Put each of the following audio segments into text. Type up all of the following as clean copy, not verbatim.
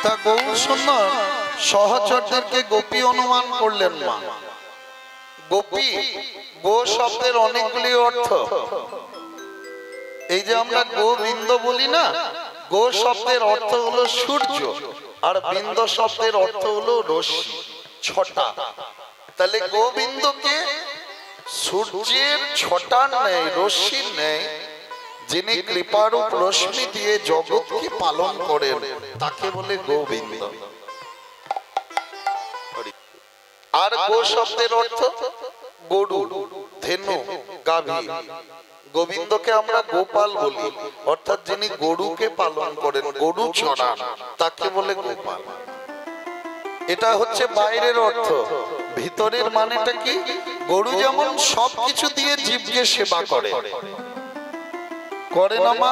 তা গৌর সুন্দর সহচরদেরকে গোপী অনুমান করলেন মা। গোপী গো শব্দের অনেকগুলি অর্থ। এই যে আমরা গোবিন্দ বলি না, গো শব্দের অর্থ হলো সূর্য, আর বিন্দ শব্দের অর্থ হলো রশ্মি, ছটা। তাহলে গোবিন্দকে সূর্যের ছটার ন্যায়, রশ্মির ন্যায় যিনি কৃপারূপ রশ্মি দিয়ে জগৎকে পালন করেন তাকে বলে গোবিন্দ। আর গো শব্দের অর্থ গরু, ধেনু, গাভী। গোবিন্দকে আমরা গোপাল বলি, অর্থাৎ যিনি গরুকে পালন করেন, গরু চড়ান, তাকে বলে গোপাল। এটা হচ্ছে বাইরের অর্থ। ভিতরের মানেটা কি? গরু যেমন সবকিছু দিয়ে জীবকে সেবা করে, করে না মা?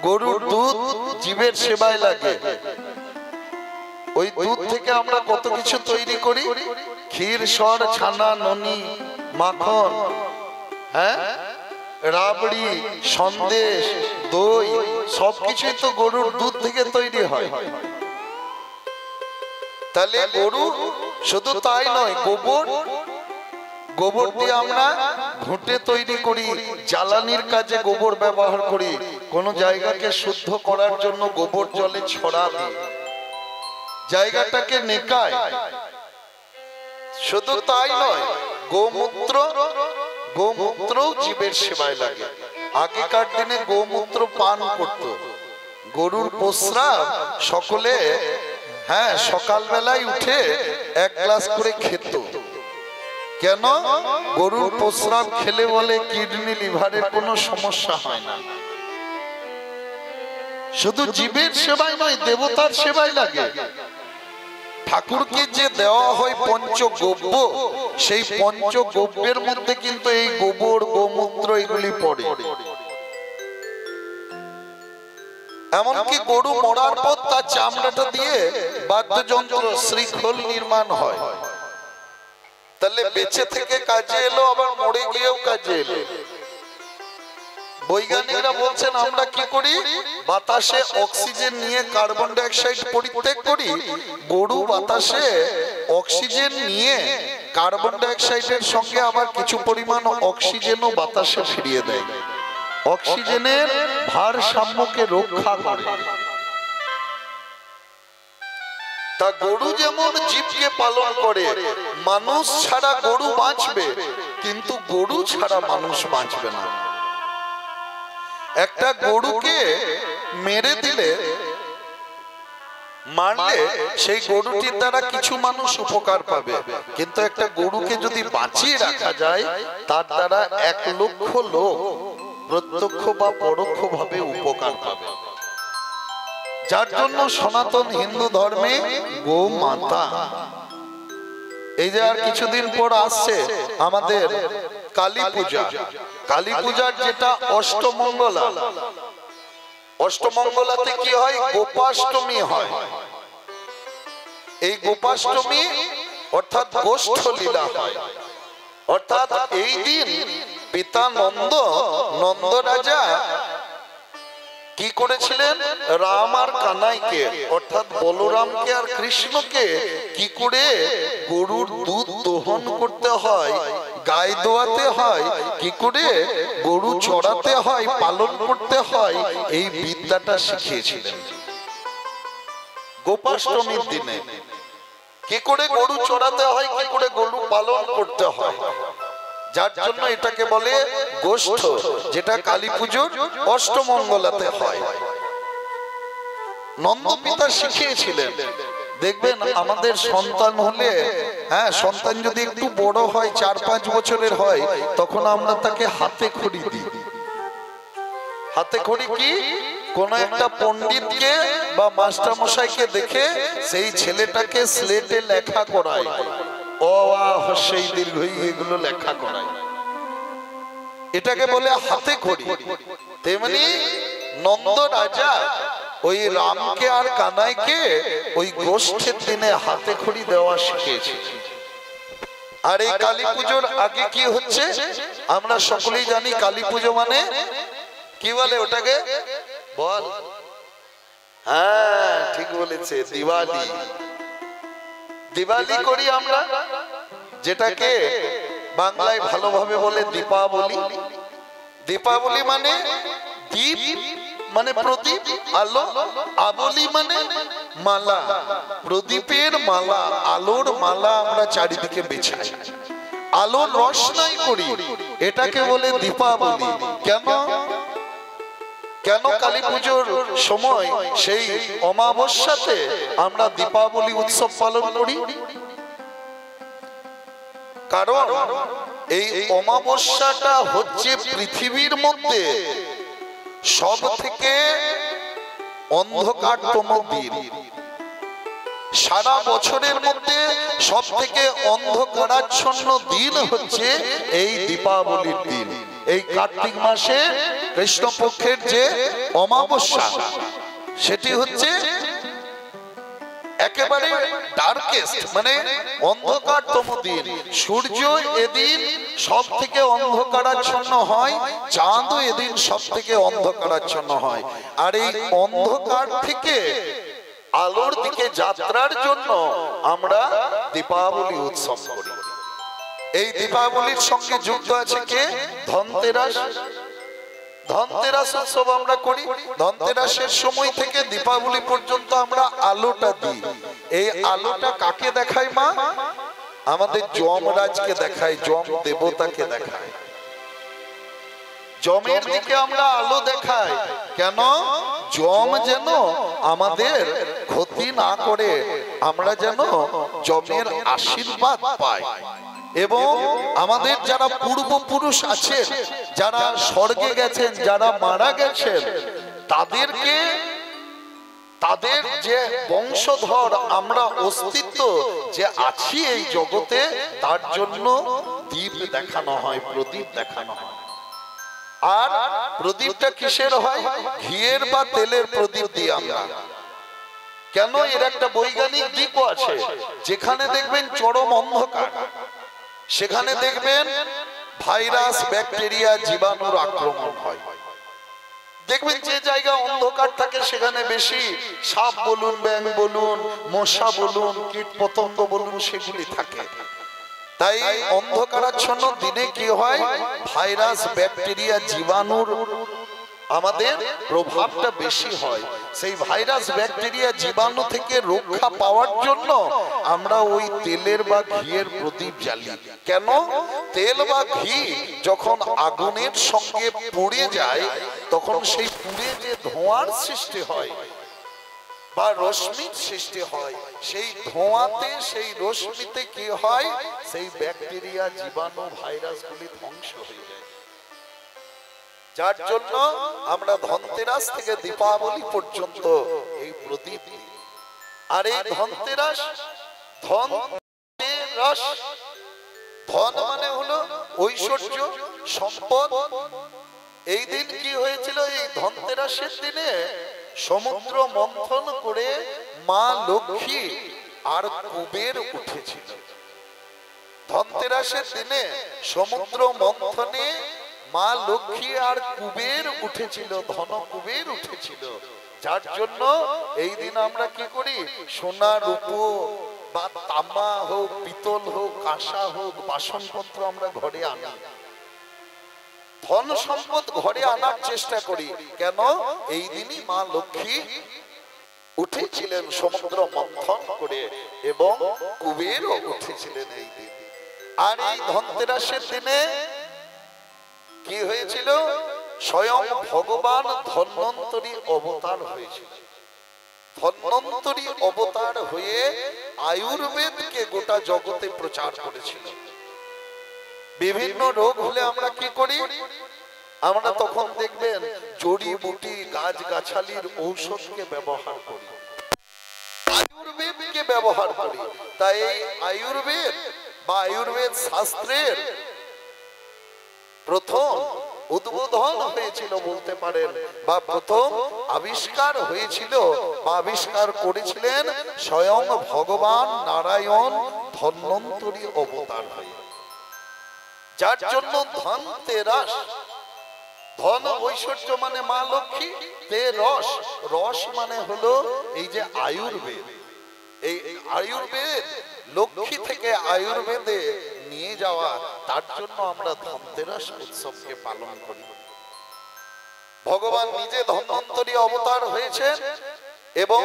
গরুর দুধ জীবের সেবায় লাগে। ওই দুধ থেকে আমরা কত কিছু তৈরি করি, ক্ষীর, সর, ছানা, ননি, মাখন, হ্যাঁ, রাবড়ি, সন্দেশ, দই, সবকিছুই তো গরুর দুধ থেকে তৈরি হয়। তাহলে গরু শুধু তাই নয়, গোবর, গোবর দিয়ে আমরা ঘুঁটে তৈরি করি, জ্বালানির কাজে গোবর ব্যবহার করি, কোন জায়গাকে শুদ্ধ করার জন্য গোবর জলে ছড়া দিই, জায়গাটাকে নেকায়। শুধু তাই নয়, গোমূত্র, গোমূত্রও জীবের সেবায় লাগে। আগেকার দিনে গোমূত্র পান করত, গরুর প্রস্রাব সকলে, হ্যাঁ, সকালবেলায় উঠে এক গ্লাস করে খেত। কেন? গরুর প্রস্রাব খেলে বলে কিডনি, লিভারের কোনো সমস্যা হয় না। শুধু জীবের সেবায় নয়, দেবতার সেবায় লাগে। ঠাকুরকে যে দেওয়া হয় পঞ্চগব্য, সেই পঞ্চগব্যের মধ্যে কিন্তু এই গোবর, গোমূত্র এগুলি পড়ে। এমনকি গরু মরার পর তার চামড়াটা দিয়ে বাদ্যযন্ত্র, শ্রীখোল নির্মাণ হয়। তাহলে বেঁচে থেকে কাজে এলো, আবার মরে গিয়েও কাজে এলো। বৈজ্ঞানিকরা বলছেন আমরা কি করি, বাতাসে অক্সিজেন নিয়ে কার্বন ডাই অক্সাইড পরিত্যাগ করি, গরু বাতাসে অক্সিজেন নিয়ে কার্বন ডাই অক্সাইডের সঙ্গে আবার কিছু পরিমাণ অক্সিজেনও বাতাসে ফিরিয়ে দেয়, অক্সিজেনের ভারসাম্যকে রক্ষা করে। তা গরু যেমন জীবকে পালন করে, মানুষ ছাড়া গরু বাঁচবে, কিন্তু গরু ছাড়া মানুষ বাঁচবে না। একটা গরুকে মেরে দিলে, মারলে সেই গরুটির দ্বারা কিছু মানুষ উপকার পাবে, কিন্তু একটা গরুকে যদি বাঁচিয়ে রাখা যায়, তার দ্বারা 1 লক্ষ লোক প্রত্যক্ষ বা পরোক্ষ ভাবে উপকার পাবে। যার জন্য সনাতন হিন্দু ধর্মে গো মাতা। এই যে আর কিছুদিন পর আসছে আমাদের কালী পূজা, কালী পূজার যেটা অষ্টমঙ্গলা, অষ্টমঙ্গলাতে কি হয়, গোপাষ্টমী হয়। এই গোপাষ্টমী অর্থাৎ গোষ্ঠ লীলা হয়। অর্থাৎ এই দিন পিতা নন্দ, নন্দ রাজা কি করেছিলেন, রাম আর কানাইকে, অর্থাৎ বলরামকে আর কৃষ্ণকে কি করে গরুর দুধ দহন করতে হয়, গায়ে দোয়াতে হয়, কি করে গরু চড়াতে হয়, পালন করতে হয়, এই বিদ্যাটা শিখিয়েছিলেন। গোপাষ্টমীর দিনে কি করে গরু চড়াতে হয়, কি করে গরু পালন করতে হয়, যার জন্য এটাকে বলে গোষ্ঠ, যেটা কালী পুজোর অষ্টমঙ্গলাতে হয়। নন্দ পিতা শিখিয়েছিলেন। দেখবেন আমাদের সন্তান হলে, হ্যাঁ, সন্তান যদি একটু বড় হয়, 4-5 বছরের হয়, তখন আমরা তাকে হাতে খড়ি দিই। হাতে খড়ি কি, কোন একটা পণ্ডিতকে বা মাস্টার মশাইকে দেখে সেই ছেলেটাকে স্লেটে লেখা করায়, অ আ হ্রস্বই দীর্ঘই, এগুলো লেখা করায়, এটাকে বলে হাতে খড়ি। তেমনি নন্দ রাজা ওই রামকে আর কানাইকে ওই গোষ্ঠের দিনে হাতে খড়ি দেওয়া শিখিয়েছে। আর এই কালী পুজোর আগে কি হচ্ছে আমরা সকলেই জানি। কালী পুজো মানে কি বলে ওটাকে, বল? হ্যাঁ, ঠিক বলে বলেছে দিওয়ালি। দিওয়ালি করি আমরা, যেটাকে বাংলায় ভালোভাবে বলে দীপাবলি। দীপাবলি মানে দীপ মানে প্রদীপ, আলো, আবলি মানে মালা, প্রদীপের মালা, আলোর মালা আমরা চারিদিকে বেছাই, আলোর রোশনাই করি, এটাকে বলে দীপাবলি। কেন? কেন কালী পুজোর সময় সেই অমাবস্যাতে আমরা দীপাবলি উৎসব পালন করি? কারণ এই অমাবস্যাটা হচ্ছে পৃথিবীর মধ্যে সব থেকে অন্ধকারতম দিন। সারা বছরের মধ্যে সব থেকে অন্ধকারাচ্ছন্ন দিন হচ্ছে এই দীপাবলির দিন। এই কার্তিক মাসে কৃষ্ণপক্ষের যে অমাবস্যা, সেটি হচ্ছে একেবারে ডার্কেস্ট মানে অন্ধকারতম দিন। সূর্য এদিন সব থেকে অন্ধকারাচ্ছন্ন হয়, চাঁদও এদিন সব থেকে অন্ধকারাচ্ছন্ন হয়। আর এই অন্ধকার থেকে আলোর দিকে যাত্রার জন্য আমরা দীপাবলি উৎসব করি। এই দীপাবলির সঙ্গে যুক্ত আছে কে? ধনতেরাস। ধনতেরাস উৎসব আমরা করি। ধনতেরাসের সময় থেকে দীপাবলি পর্যন্ত আমরা আলোটা দিই। এই আলোটা কাকে দেখায় মা? আমাদের যমরাজকে দেখায়, যম দেবতাকে দেখায়। যমের দিকে আমরা আলো দেখাই। কেন? যম যেন আমাদের ক্ষতি না করে, আমরা যেন যমের আশীর্বাদ পাই। এবং আমাদের যারা পূর্বপুরুষ আছেন, যারা স্বর্গে গেছেন, যারা মারা গেছেন, তাদেরকে, তাদের যে বংশধর আমরা অস্তিত্ব যে আছি এই জগতে, তার জন্য দীপ দেখানো হয়, প্রদীপ দেখানো হয়। আর প্রদীপটা কিসের হয়? ঘিয়ের বা তেলের প্রদীপ দিয়ে আমরা। কেন? এর একটা বৈজ্ঞানিক দিকও আছে। যেখানে দেখবেন চরম অন্ধকার, সেখানে দেখবেন ভাইরাস, ব্যাকটেরিয়া, জীবাণুর আক্রমণ হয়। দেখবেন যে জায়গা অন্ধকার থাকে সেখানে বেশি সাপ বলুন, ব্যাঙ বলুন, মশা বলুন, কীট পতঙ্গ বলুন, সেগুলি থাকে। তাই অন্ধকারাচ্ছন্ন দিনে কি হয়? ভাইরাস, ব্যাকটেরিয়া, জীবাণুর আমাদের প্রভাবটা বেশি হয়। সেই ভাইরাস, ব্যাকটেরিয়া, জীবাণু থেকে রক্ষা পাওয়ার জন্য আমরা ওই তেলের বা ঘিয়ের প্রদীপ জ্বালি। কেন? তেল বা ঘি যখন আগুনের সঙ্গে পুড়ে যায়, তখন সেই পুড়ে যে ধোঁয়ার সৃষ্টি হয় বা রশ্মির সৃষ্টি হয়, সেই ধোঁয়াতে, সেই রশ্মিতে কি হয়? সেই ব্যাকটেরিয়া, জীবাণু, ভাইরাসগুলি ধ্বংস হয়ে যায়। যার জন্য আমরা ধনতেরাস থেকে দীপাবলি পর্যন্ত এই প্রদীপ দিই। আর এই ধনতেরাস, ধনতেরাস, ধন মানে হলো ঐশ্বর্য, সম্পদ। এই দিন কি হয়েছিল? এই ধনতেরাসের দিনে সমুদ্র মন্থন করে মা লক্ষ্মী আর কুবের উঠেছিল। ধনতেরাসের দিনে সমুদ্র মন্থনে মা লক্ষ্মী আর কুবের উঠেছিল, ধন কুবের উঠেছিল। যার জন্য এই দিন আমরা কি করি? সোনা, রূপো বা তামা হোক, পিতল হোক, কাঁসা হোক, বাসনপত্র আমরা ঘরে আনি, ধন সম্পদ ঘরে আনার চেষ্টা করি। কেন? এই দিনই মা লক্ষ্মী উঠেছিলেন সমুদ্র মন্থন করে, এবং কুবেরও উঠেছিলেন এই দিন। আর এই ধনতেরাসের দিনে কি হয়েছিল? স্বয়ং ভগবান ধন্বন্তরী অবতার হয়েছিল। ধন্বন্তরী অবতার হয়ে আয়ুর্বেদকে গোটা জগতে প্রচার করেছিল। বিভিন্ন রোগ হলে আমরা কি করি? আমরা তখন দেখবেন জড়িবুটি, গাছ গাছালির ঔষধকে ব্যবহার করি, আয়ুর্বেদকে ব্যবহার করি। তাই এই আয়ুর্বেদ বা আয়ুর্বেদ শাস্ত্রের প্রথম উদ্বোধন হয়েছিল বলতে পারেন, বা প্রথম আবিষ্কার হয়েছিল বা আবিষ্কার করেছিলেন স্বয়ং ভগবান নারায়ণ ধন্বন্তরী অবতার হয়ে। যার জন্য ধনতেরাস, ধন ঐশ্বর্য মানে মা লক্ষ্মী, তে রস, রস মানে হলো এই যে আয়ুর্বেদ। এই আয়ুর্বেদ লক্ষ্মী থেকে আয়ুর্বেদে নিয়ে যাওয়া, তার জন্য আমরা ধনতেরাস উৎসবকে পালন করি। ভগবান নিজে ধন্বন্তরী অবতার হয়েছেন এবং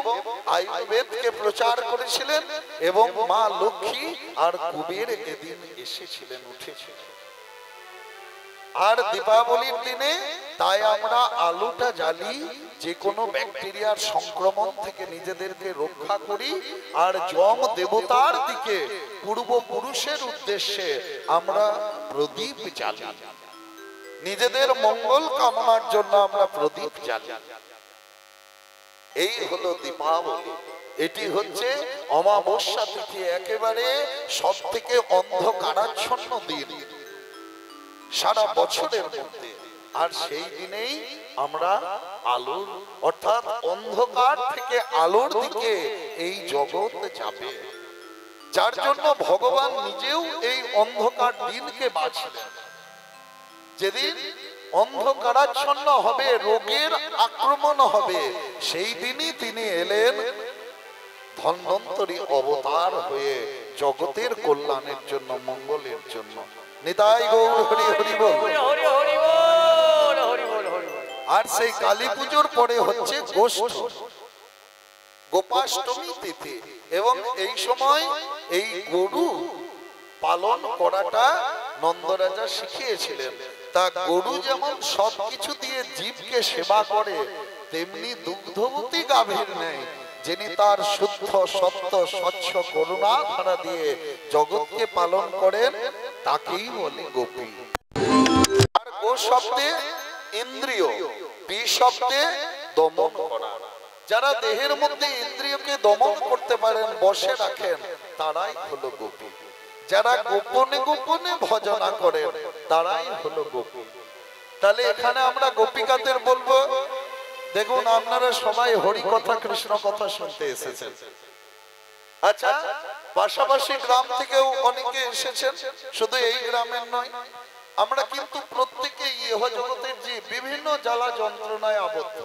আয়ুর্বেদকে প্রচার করেছিলেন, এবং মা লক্ষ্মী আর কুবের এদিন এসেছিলেন, উঠেছিলেন। আর দীপাবলির দিনে তাই আমরা আলোটা জ্বালি, যে কোনো ব্যাকটেরিয়ার সংক্রমণ থেকে নিজেদেরকে রক্ষা করি। আর যম দেবতার দিকে পূর্বপুরুষের উদ্দেশ্যে আমরা প্রদীপ জ্বালি, নিজেদের মঙ্গল কামনার জন্য আমরা প্রদীপ জ্বালি। এই হলো দীপাবলি। এটি হচ্ছে অমাবস্যা তিথি, একেবারে সব থেকে অন্ধকারাচ্ছন্ন দিন সারা বছরের মধ্যে। আর সেই দিনেই আমরা আলোর অর্থাৎ অন্ধকার থেকে আলোর দিকে এই জগৎ যাবে, যার জন্য ভগবান নিজেও এই অন্ধকার দিনকে বাঁচলেন। যেদিন অন্ধকারাচ্ছন্ন হবে, রোগের আক্রমণ হবে, সেই দিনই তিনি এলেন ধন্বন্তরী অবতার হয়ে জগতের কল্যাণের জন্য, মঙ্গলের জন্য। নিতাই গৌর হরি হরি বল। আর সেই কালী পুজোর পরে হচ্ছে গোষ্ঠ গোপাষ্টমী তিথি, এবং এই সময় এই গরু পালন করাটা নন্দরাজা শিখিয়েছিলেন। তা গরু যেমন সবকিছু দিয়ে জীবকে সেবা করে, তেমনি দুগ্ধবতী গাভীর নেই, যিনি তার শুদ্ধ সত্য স্বচ্ছ করুণা ধারা দিয়ে জগৎকে পালন করেন, তাকেই বলে গোপী। আর গো শব্দে ইন্দ্রিয়, পি শব্দে দমন করা। যারা দেহের মধ্যে ইন্দ্রিয়কে দমন করতে পারেন, বসে রাখেন, তারাই হলো গোপী। যারা গোপনে গোপনে ভজনা করেন, তারাই হলো গোপী। তাহলে এখানে আমরা গোপিকাদের বলবো, দেখুন আপনারা সবাই হরি কথা কৃষ্ণ কথা শুনতে এসেছেন। আচ্ছা, পাশাপাশি গ্রাম থেকেও অনেকে এসেছেন, শুধু এই গ্রামের নয়। আমরা কিন্তু প্রত্যেকে ইহজগতের যে বিভিন্ন জ্বালা যন্ত্রণায় আবদ্ধ।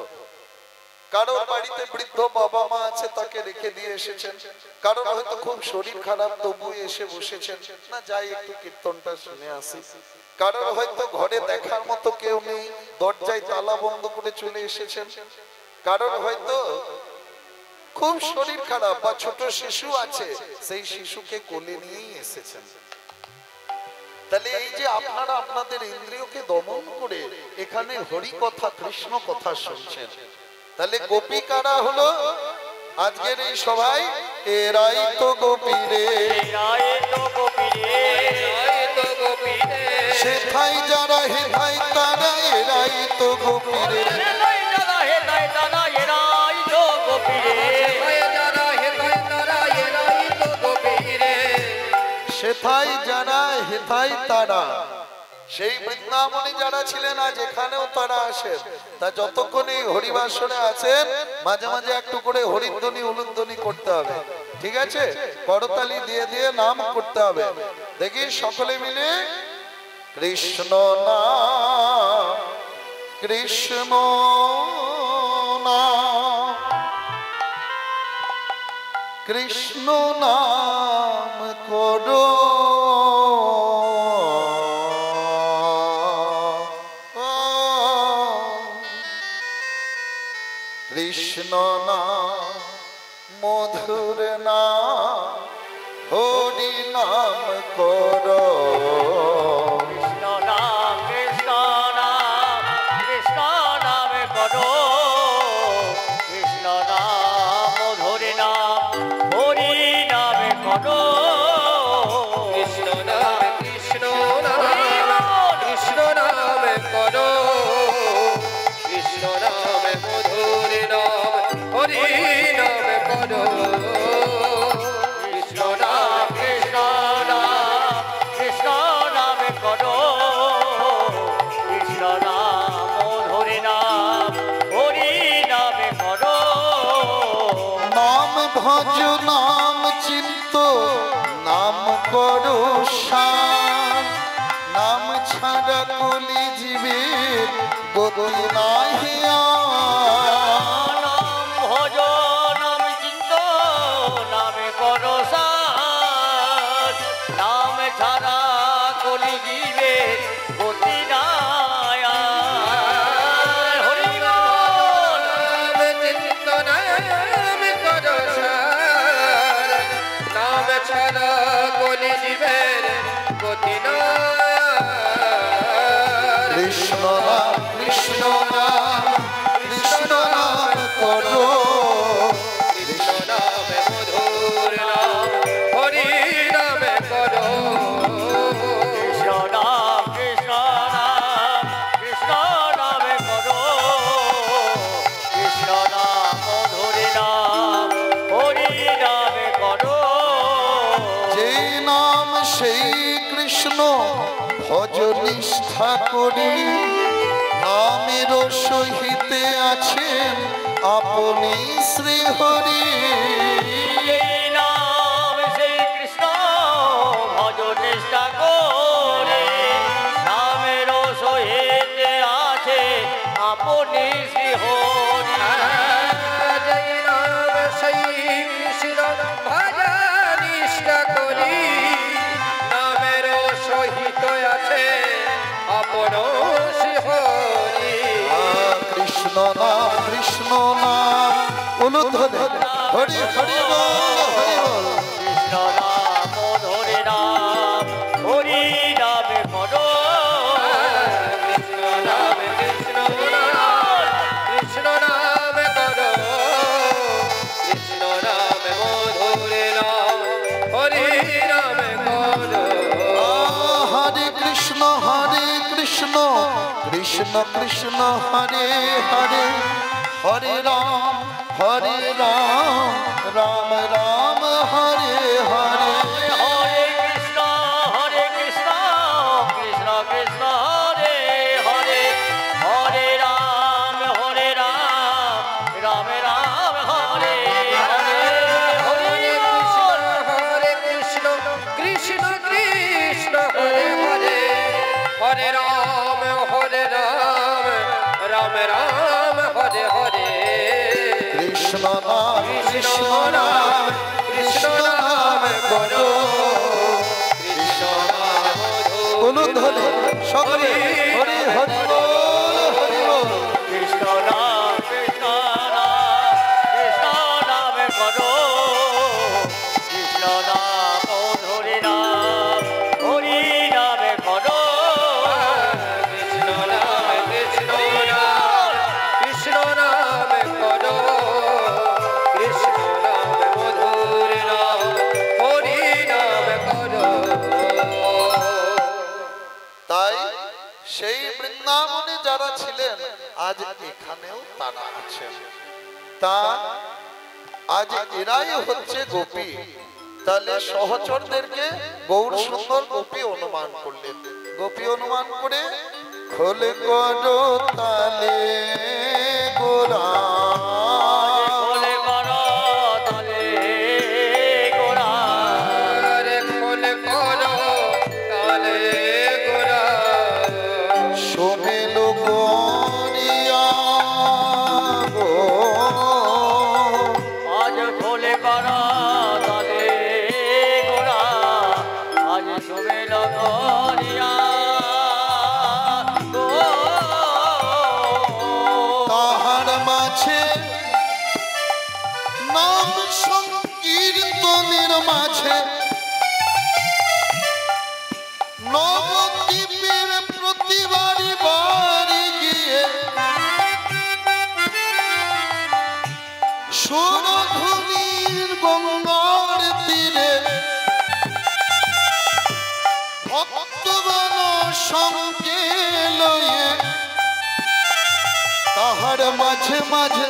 কারোর বাড়িতে বৃদ্ধ বাবা মা আছে, তাকে রেখে দিয়ে এসেছেন। কারোর হয়তো খুব শরীর খারাপ, তবু এসে বসেছেন, না যাই একটু কীর্তনটা শুনে আসি। কারোর হয়তো ঘরে দেখার মতো কেউ নেই, দরজায় তালা বন্ধ করে চলে এসেছেন। কারোর হয়তো খুব শরীর খারাপ বা ছোট শিশু আছে, সেই শিশুকে কোলে নিয়েই এসেছেন। তাহলে এই যে আপনারা আপনাদের ইন্দ্রিয়কে দমন করে এখানে হরি কথা কৃষ্ণ কথা শুনছেন, তাহলে গোপিকারা হলো আজকের এই সবাই, এরাই তো গোপী রে, সেথাই যারা হেথাই তারা, এরাই তো গোপী রে, সেথাই যারা হেথাই তারা। সেই বৃন্দাবনে যারা ছিলেন, আজ এখানেও তারা আসেন। তা যতক্ষণ এই হরিবাসনে আছেন, মাঝে মাঝে একটু করে হরিধ্বনি উলুধ্বনি করতে হবে, ঠিক আছে? করতালি দিয়ে দিয়ে নাম করতে হবে। দেখি সকলে মিলে কৃষ্ণ নাম, কৃষ্ণ নাম, কৃষ্ণ নাম করো, কৃষ্ণ নাম মধুর নাম, হরি নাম করো, কৃষ্ণ নাম কৃষ্ণ নাম কৃষ্ণ নাম করো, কৃষ্ণ নাম মধুর নাম হরি নাম করো, কৃষ্ণ নাম কৃষ্ণ নাম কৃষ্ণ নাম করো, কৃষ্ণ নাম মধুর নাম হরি নাম করো, কৃষ্ণ নাম কৃষ্ণ নাম কৃষ্ণ নাম করো, কৃষ্ণ নাম মধুর নাম হরি নাম করো। নাম ভজ নাম চিন্ত, নাম করো শান, নাম ছাড়া কলি জীবের গতি নাহি আর। নাম ভজ নাম চিন্ত নামে করো সার, নাম ছাড়া কলি জীবে গতি নাই আর। হরি বল। নাম করো সার, নাম ছাড়া কলি জীবের গতি নাই। কৃষ্ণ নাম কৃষ্ণ নাম কৃষ্ণ নাম করো, কৃষ্ণ নামে মধুর নাম হরি নামে করো। কৃষ্ণ নাম কৃষ্ণ নাম কৃষ্ণ নামে করো, কৃষ্ণ নাম মধুর নাম হরি নামে করো। যেই নাম সেই কৃষ্ণ ভজ নিষ্ঠা করি, নামের সহিতে আছেন আপনি শ্রীহরি। এই নাম সেই কৃষ্ণ ভজ নিষ্ঠা করে, নামের সহিতে আছে আপনি শ্রীহরি। জয় নাম সেই কৃষ্ণ ভজ নিষ্ঠা করি, নামের সহিত আছে আপন শ্রীহরি। কৃষ্ণ নাম অনুধ্বনি হরি হরি বল হরি বল। কৃষ্ণ নাম মধুর নাম হরি নামে করো। কৃষ্ণ নামে কৃষ্ণ নাম কৃষ্ণ নামে করো, কৃষ্ণ নামে মধুর নাম হরি নামে করো। হরে কৃষ্ণ কৃষ্ণ কৃষ্ণ হরে হরে, হরে রাম রাম রাম হরে হরে। হরে কৃষ্ণ কৃষ্ণ কৃষ্ণ হরে হরে, হরে রাম রাম রাম হরে হরে। হরে কৃষ্ণ কৃষ্ণ কৃষ্ণ হরে হরে, হরে রাম রাম রাম হরে হরে। কৃষ্ণ নাম কৃষ্ণ নাম করো, কৃষ্ণ নাম মধুর অনুধ্বনি সকলে হরি হরি বল হরি বল। কৃষ্ণ নাম কৃষ্ণ নামে করো, কৃষ্ণ নাম মধুর নাম হরি নামে করো। কৃষ্ণ নামে কৃষ্ণ নাম কৃষ্ণ নামে করো, কৃষ্ণ নামে মধুর নাম হরি নামে করো। তাই সেই বৃন্দাবনে যারা ছিলেন আজ এখানেও তারা আছেন। তা আজ এরাই হচ্ছে গোপী। তাহলে সহচরদেরকে গৌর সুন্দর গোপী অনুমান করলেন। গোপী অনুমান করে খোলে করো তালে গোরা, বলে করো তালে গোরা, আরে খোল করো তালে গোরা, সোমেল গরিয়া গো। আজ খোলে করো তালে গোরা, আজ শুভেল করিয়া গো। তাহার মাঝে নাম সংকীর্তনের মাঝে নবদ্বীপের প্রতিবারি বাড়ি গিয়ে সুরধুনীর গঙ্গার তীরে ভক্তগণ সঙ্গে লয়ে তাহার মাঝে মাঝে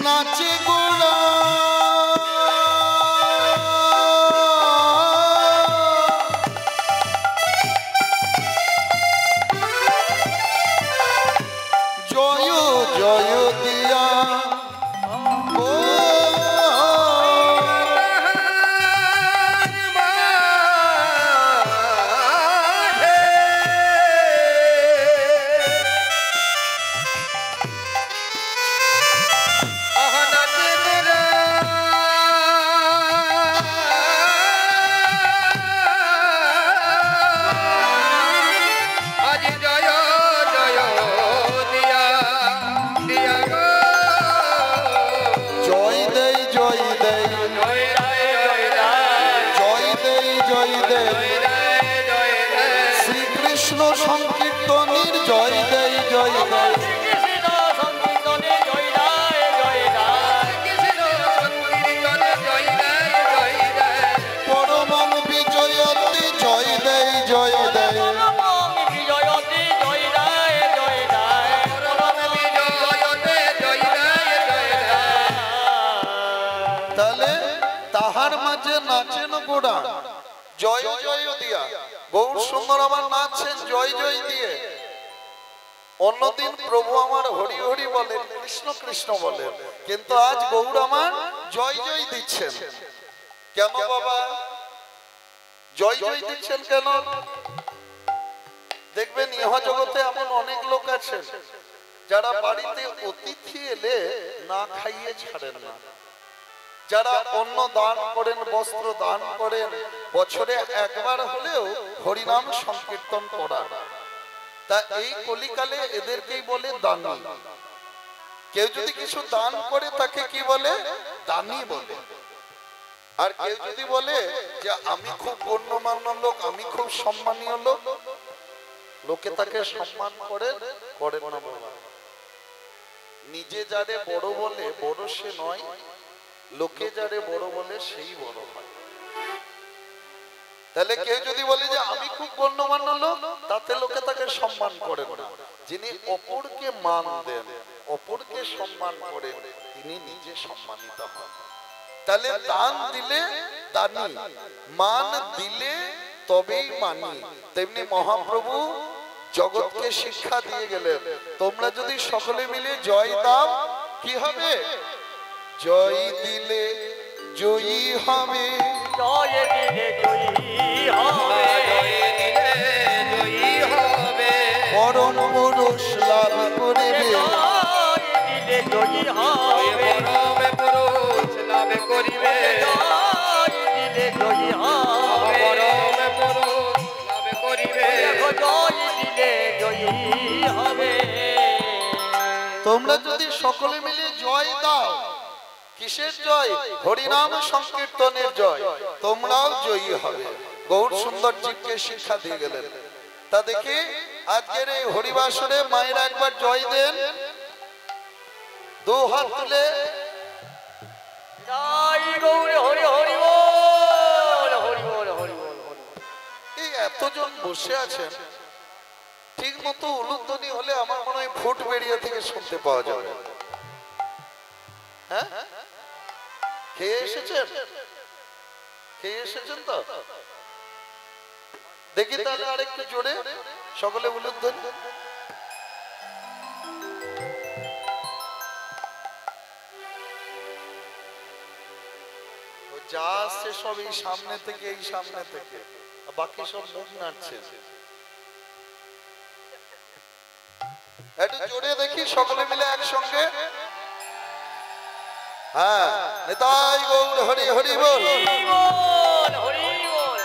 নাচে গোড়া। জয় জয় দিয়া ও মাঝে নাচেন গোড়া জয় জয় দিয়া, গৌর সুন্দর আমার নাচছেন জয় জয় দিয়ে। অন্যদিন প্রভু আমার হরি হরি বলেন, কৃষ্ণ কৃষ্ণ বলেন, কিন্তু আজ গৌর আমার জয় জয় দিচ্ছেন কেন বাবা? জয় জয় দিচ্ছেন কেন? দেখবেন ইহ জগতে এমন অনেক লোক আছে যারা বাড়িতে অতিথি এলে না খাইয়ে ছাড়েন না, যারা অন্ন দান করেন, বস্ত্র দান করেন, বছরে একবার হলেও হরিনাম সংকীর্তন করা। তা এই কলিকালে এদেরকেই বলে দানী। কেউ যদি কিছু দান করে তাকে কি বলে? দানী বলে। আর কেউ যদি বলে যে আমি খুব গণ্যমান্য লোক, আমি খুব সম্মানীয় লোক, লোকে তাকে সম্মান করে না বাবা। নিজে যারে বড় বলে বড় সে নয়, লোকে যারে বড় বলে সেই বড় হয়। তাহলে কেউ যদি বলে যে আমি খুব গণ্যমান্য লোক, তাতে লোকে তাকে সম্মান করে না। যিনি অপরকে মান দেন, অপরকে সম্মান করেন, তিনি নিজে সম্মানিত হন। তাহলে দান দিলে দানি, মান দিলে তবেই মানি। তেমনি মহাপ্রভু জগৎকে শিক্ষা দিয়ে গেলেন, তোমরা যদি সকলে মিলে জয় দাও কি হবে? জয় দিলে জয়ী হবে, জয় দিলে জয়ী হবে, জয় দিলে জয়ী হবে, পরম পুরুষ লাভ করিবে, জয় দিলে জয়ী হবে, পরম পুরুষ লাভ করিবে, জয় দিলে জয়ী হবে, পরম পুরুষ লাভ করিবে, জয় দিলে জয়ী হবে। তোমরা যদি সকলে মিলে জয় দাও, কিসের জয়? হরিনাম সংকীর্তনের জয়, তোমরাও জয়ী হবে। গৌর সুন্দর জীবকে শিক্ষা দিয়ে গেলেন। তা দেখি আজকের এই হরিবাসরে মায়েরা একবার জয় দেন, দু হাত তুলে। জয় গৌর হরি হরি বল, হরি বল, হরি বল, হরি বল। এই এতজন বসে আছেন, ঠিক মতো উলুধ্বনি হলে আমার মনে হয় ফুট বেরিয়ে থেকে শুনতে পাওয়া যাবে। হ্যাঁ, খেয়ে এসেছেন? খেয়ে এসেছেন তো? দেখি তাহলে আরেকটু জোরে সকলে উলুধ্বনি। যা আসছে সব এই সামনে থেকে, এই সামনে থেকে, বাকি সব মুখ নাড়ছে। একটু জোরে দেখি সকলে মিলে একসঙ্গে। হ্যাঁ, নিতাই গৌর হরি হরি বল, হরি বল, হরি বল।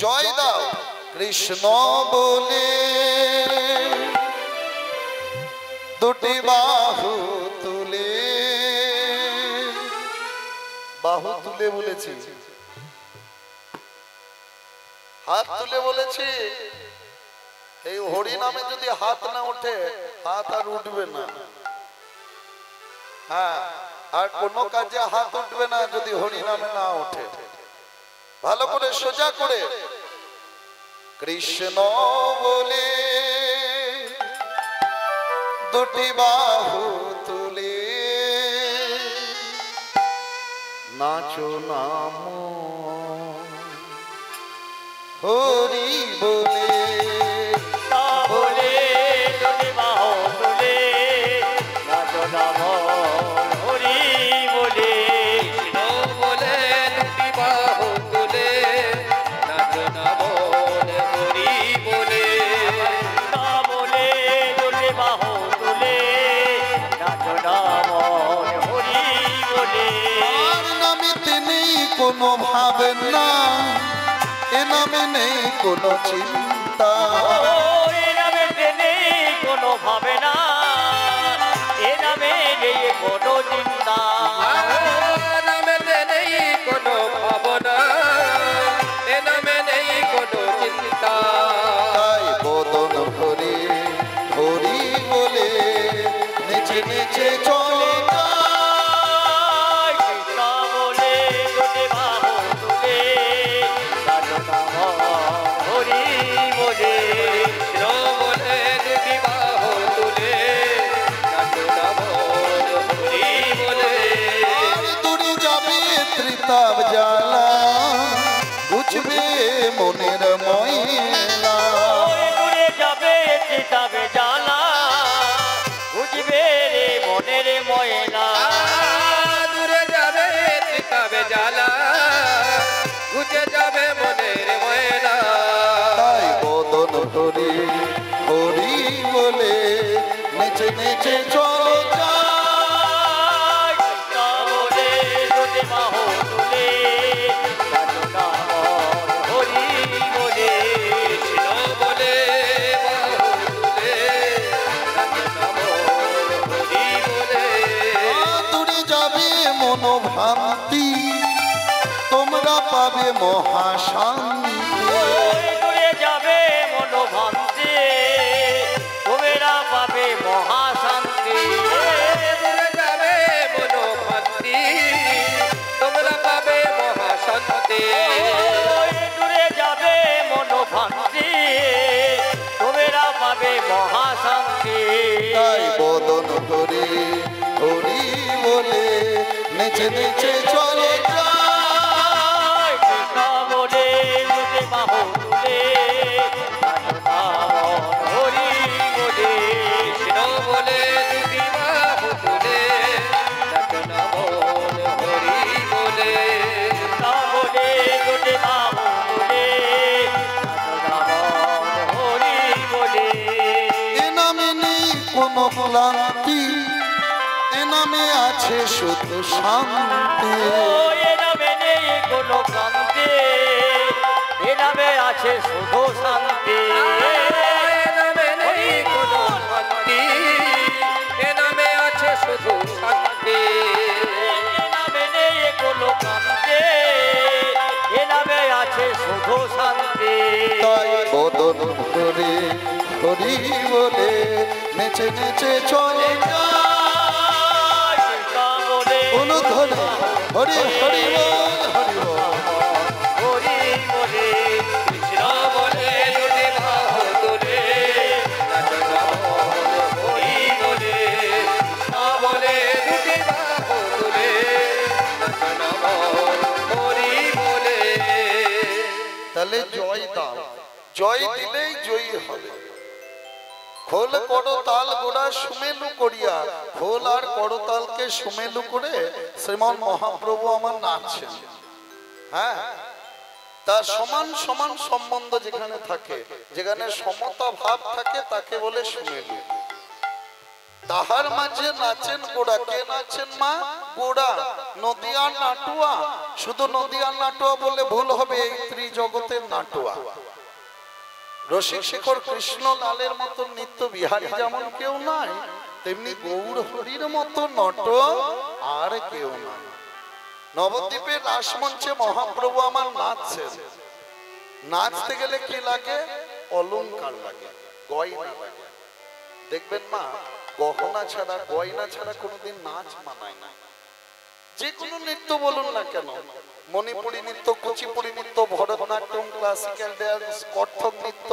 জয় দাও কৃষ্ণ বলে, দুটি বাহু তুলে, বাহু তুলে বলেছি, হাত তুলে বলেছি। এই হরি নামে যদি হাত না ওঠে, হাত আর উঠবে না। হ্যাঁ, আর কোন কাজে হাত উঠবে না যদি হরি নামে না ওঠে। ভালো করে সোজা করে কৃষ্ণ বলে, দুটি বাহু তুলে, নাচো নাম হরি বলে, বলে যদি বাহু তুলে, নাচো নাম হরি বলে, কৃষ্ণ বলে দুটি বাহু তুলে, নাচো নাম হরি বলে, না বলে যদি বাহু তুলে, নাচো নাম হরি বলে। আর নামেতে নেই কোনো ভাবেন না, এ নামে নেই কোনো চিন্তা, এ নামে নেই কোনো ভাবে না, এ নামে নেই কোনো চিন্তা, নামেতে নেই কোনো ভাবনা, এ নামে নেই কোনো চিন্তা, তাই বদন ভরে হরি বলে নিচে নিচে চলে যায়। কৃষ্ণ বলে যদি বাহু তুলে, নাচো নাম হরি বলে, কৃষ্ণ বলে দুটি বাহু তুলে, নাচো নাম হরি বলে, আর দূরে যাবে ত্রিতাব জ্বালা, ঘুচবে মনের ময়লা। ওই দূরে যাবে চিতাবে জ্বালা, বুঝবে রে মনের ময়লা। দূরে যাবে চিতাবে জ্বালা, ঘুচে যাবে মনের ময়লা। তাই বদন হরি হরি বলে নেচে নেচে চলো যাই। কৃষ্ণ বলে যদি বাহু তুলে, নাচো নাম হরি বলে। কৃষ্ণ বলে বাহু তুলে, নাচো নাম হরি বলে। দূরে যাবে মনোভ্রান্তি, তোমরা পাবে মহাশান্তি। ওই দূরে যাবে মনোভ্রান্তি, তোমরা পাবে মহাশান্তি। দূরে যাবে মনোভক্তি, তোমরা পাবে মহাশান্তি। ওই দূরে যাবে মনোভ্রান্তি, তোমরা পাবে মহাশান্তি। তাই বদন হরি হরি বলে নেচে নেচে চলে যাই। কৃষ্ণ বলে যদি বাহু তুলে, নাচো নাম হরি বলে। কৃষ্ণ বলে দুটি বাহু তুলে, নাচো নাম হরি বলে। কৃষ্ণ বলে যদি বাহু তুলে, নাচো নাম হরি বলে। এ নামে নেই কোনো ক্লান্তি, এ নামে আছে শুধু শান্তি। এ নামে নেই কোনো ক্লান্তি, এ নামে আছে শুধু শান্তি। এ নামে নেই কোনো শান্তি, এ নামে আছে শুধু শান্তি। এ নামে নেই কোনো ক্লান্তি, এ নামে আছে শুধু শান্তি। তাই বদন হরি হরি বলে নেচে নেচে চলে যাই। কৃষ্ণ বলে বলো ধরে হরি হরি বল হরি বল। হরি বলে। কৃষ্ণ বলে দুটি বাহু তুলে, নাচো নাম হরি বলে। কৃষ্ণ বলে দুটি বাহু তুলে, নাচো নাম হরি বলে। তাহলে জয় দাও, জয় দিলেই জয়ী হবে। খোল করতাল গোড়া সুমেলু করিয়া, খোল আর করতালকে সুমেলু করে শ্রীমন মহাপ্রভু আমার নাচছেন। হ্যাঁ, তার সমান সমান সম্বন্ধ যেখানে থাকে, যেখানে সমতা ভাব থাকে, তাকে বলে সুমেলু। তাহার মাঝে নাচেন গোড়া। কে নাচেন মা? গোড়া। নদিয়ার নাটুয়া। শুধু নদিয়ার নাটুয়া বলে ভুল হবে, এই ত্রিজগতের নাটুয়া। রসিক শেখর কৃষ্ণ লালের মতো নিত্য বিহারী যেমন কেউ নাই, তেমনি গৌর হরির মতো নট আর কেউ নাই। নবদ্বীপের রাসমঞ্চে মহাপ্রভু আমার নাচছেন। নাচতে গেলে কি লাগে? অলংকার লাগে, গয়না লাগে। দেখবেন মা, গহনা ছাড়া গয়না ছাড়া কোনোদিন নাচ মানায় না। যে কোনো নৃত্য বলুন না কেন, মণিপুরী নৃত্য, কুচিপুড়ি নৃত্য, ভরতনাট্যম, ক্লাসিক্যাল ড্যান্স, কত্থক নৃত্য,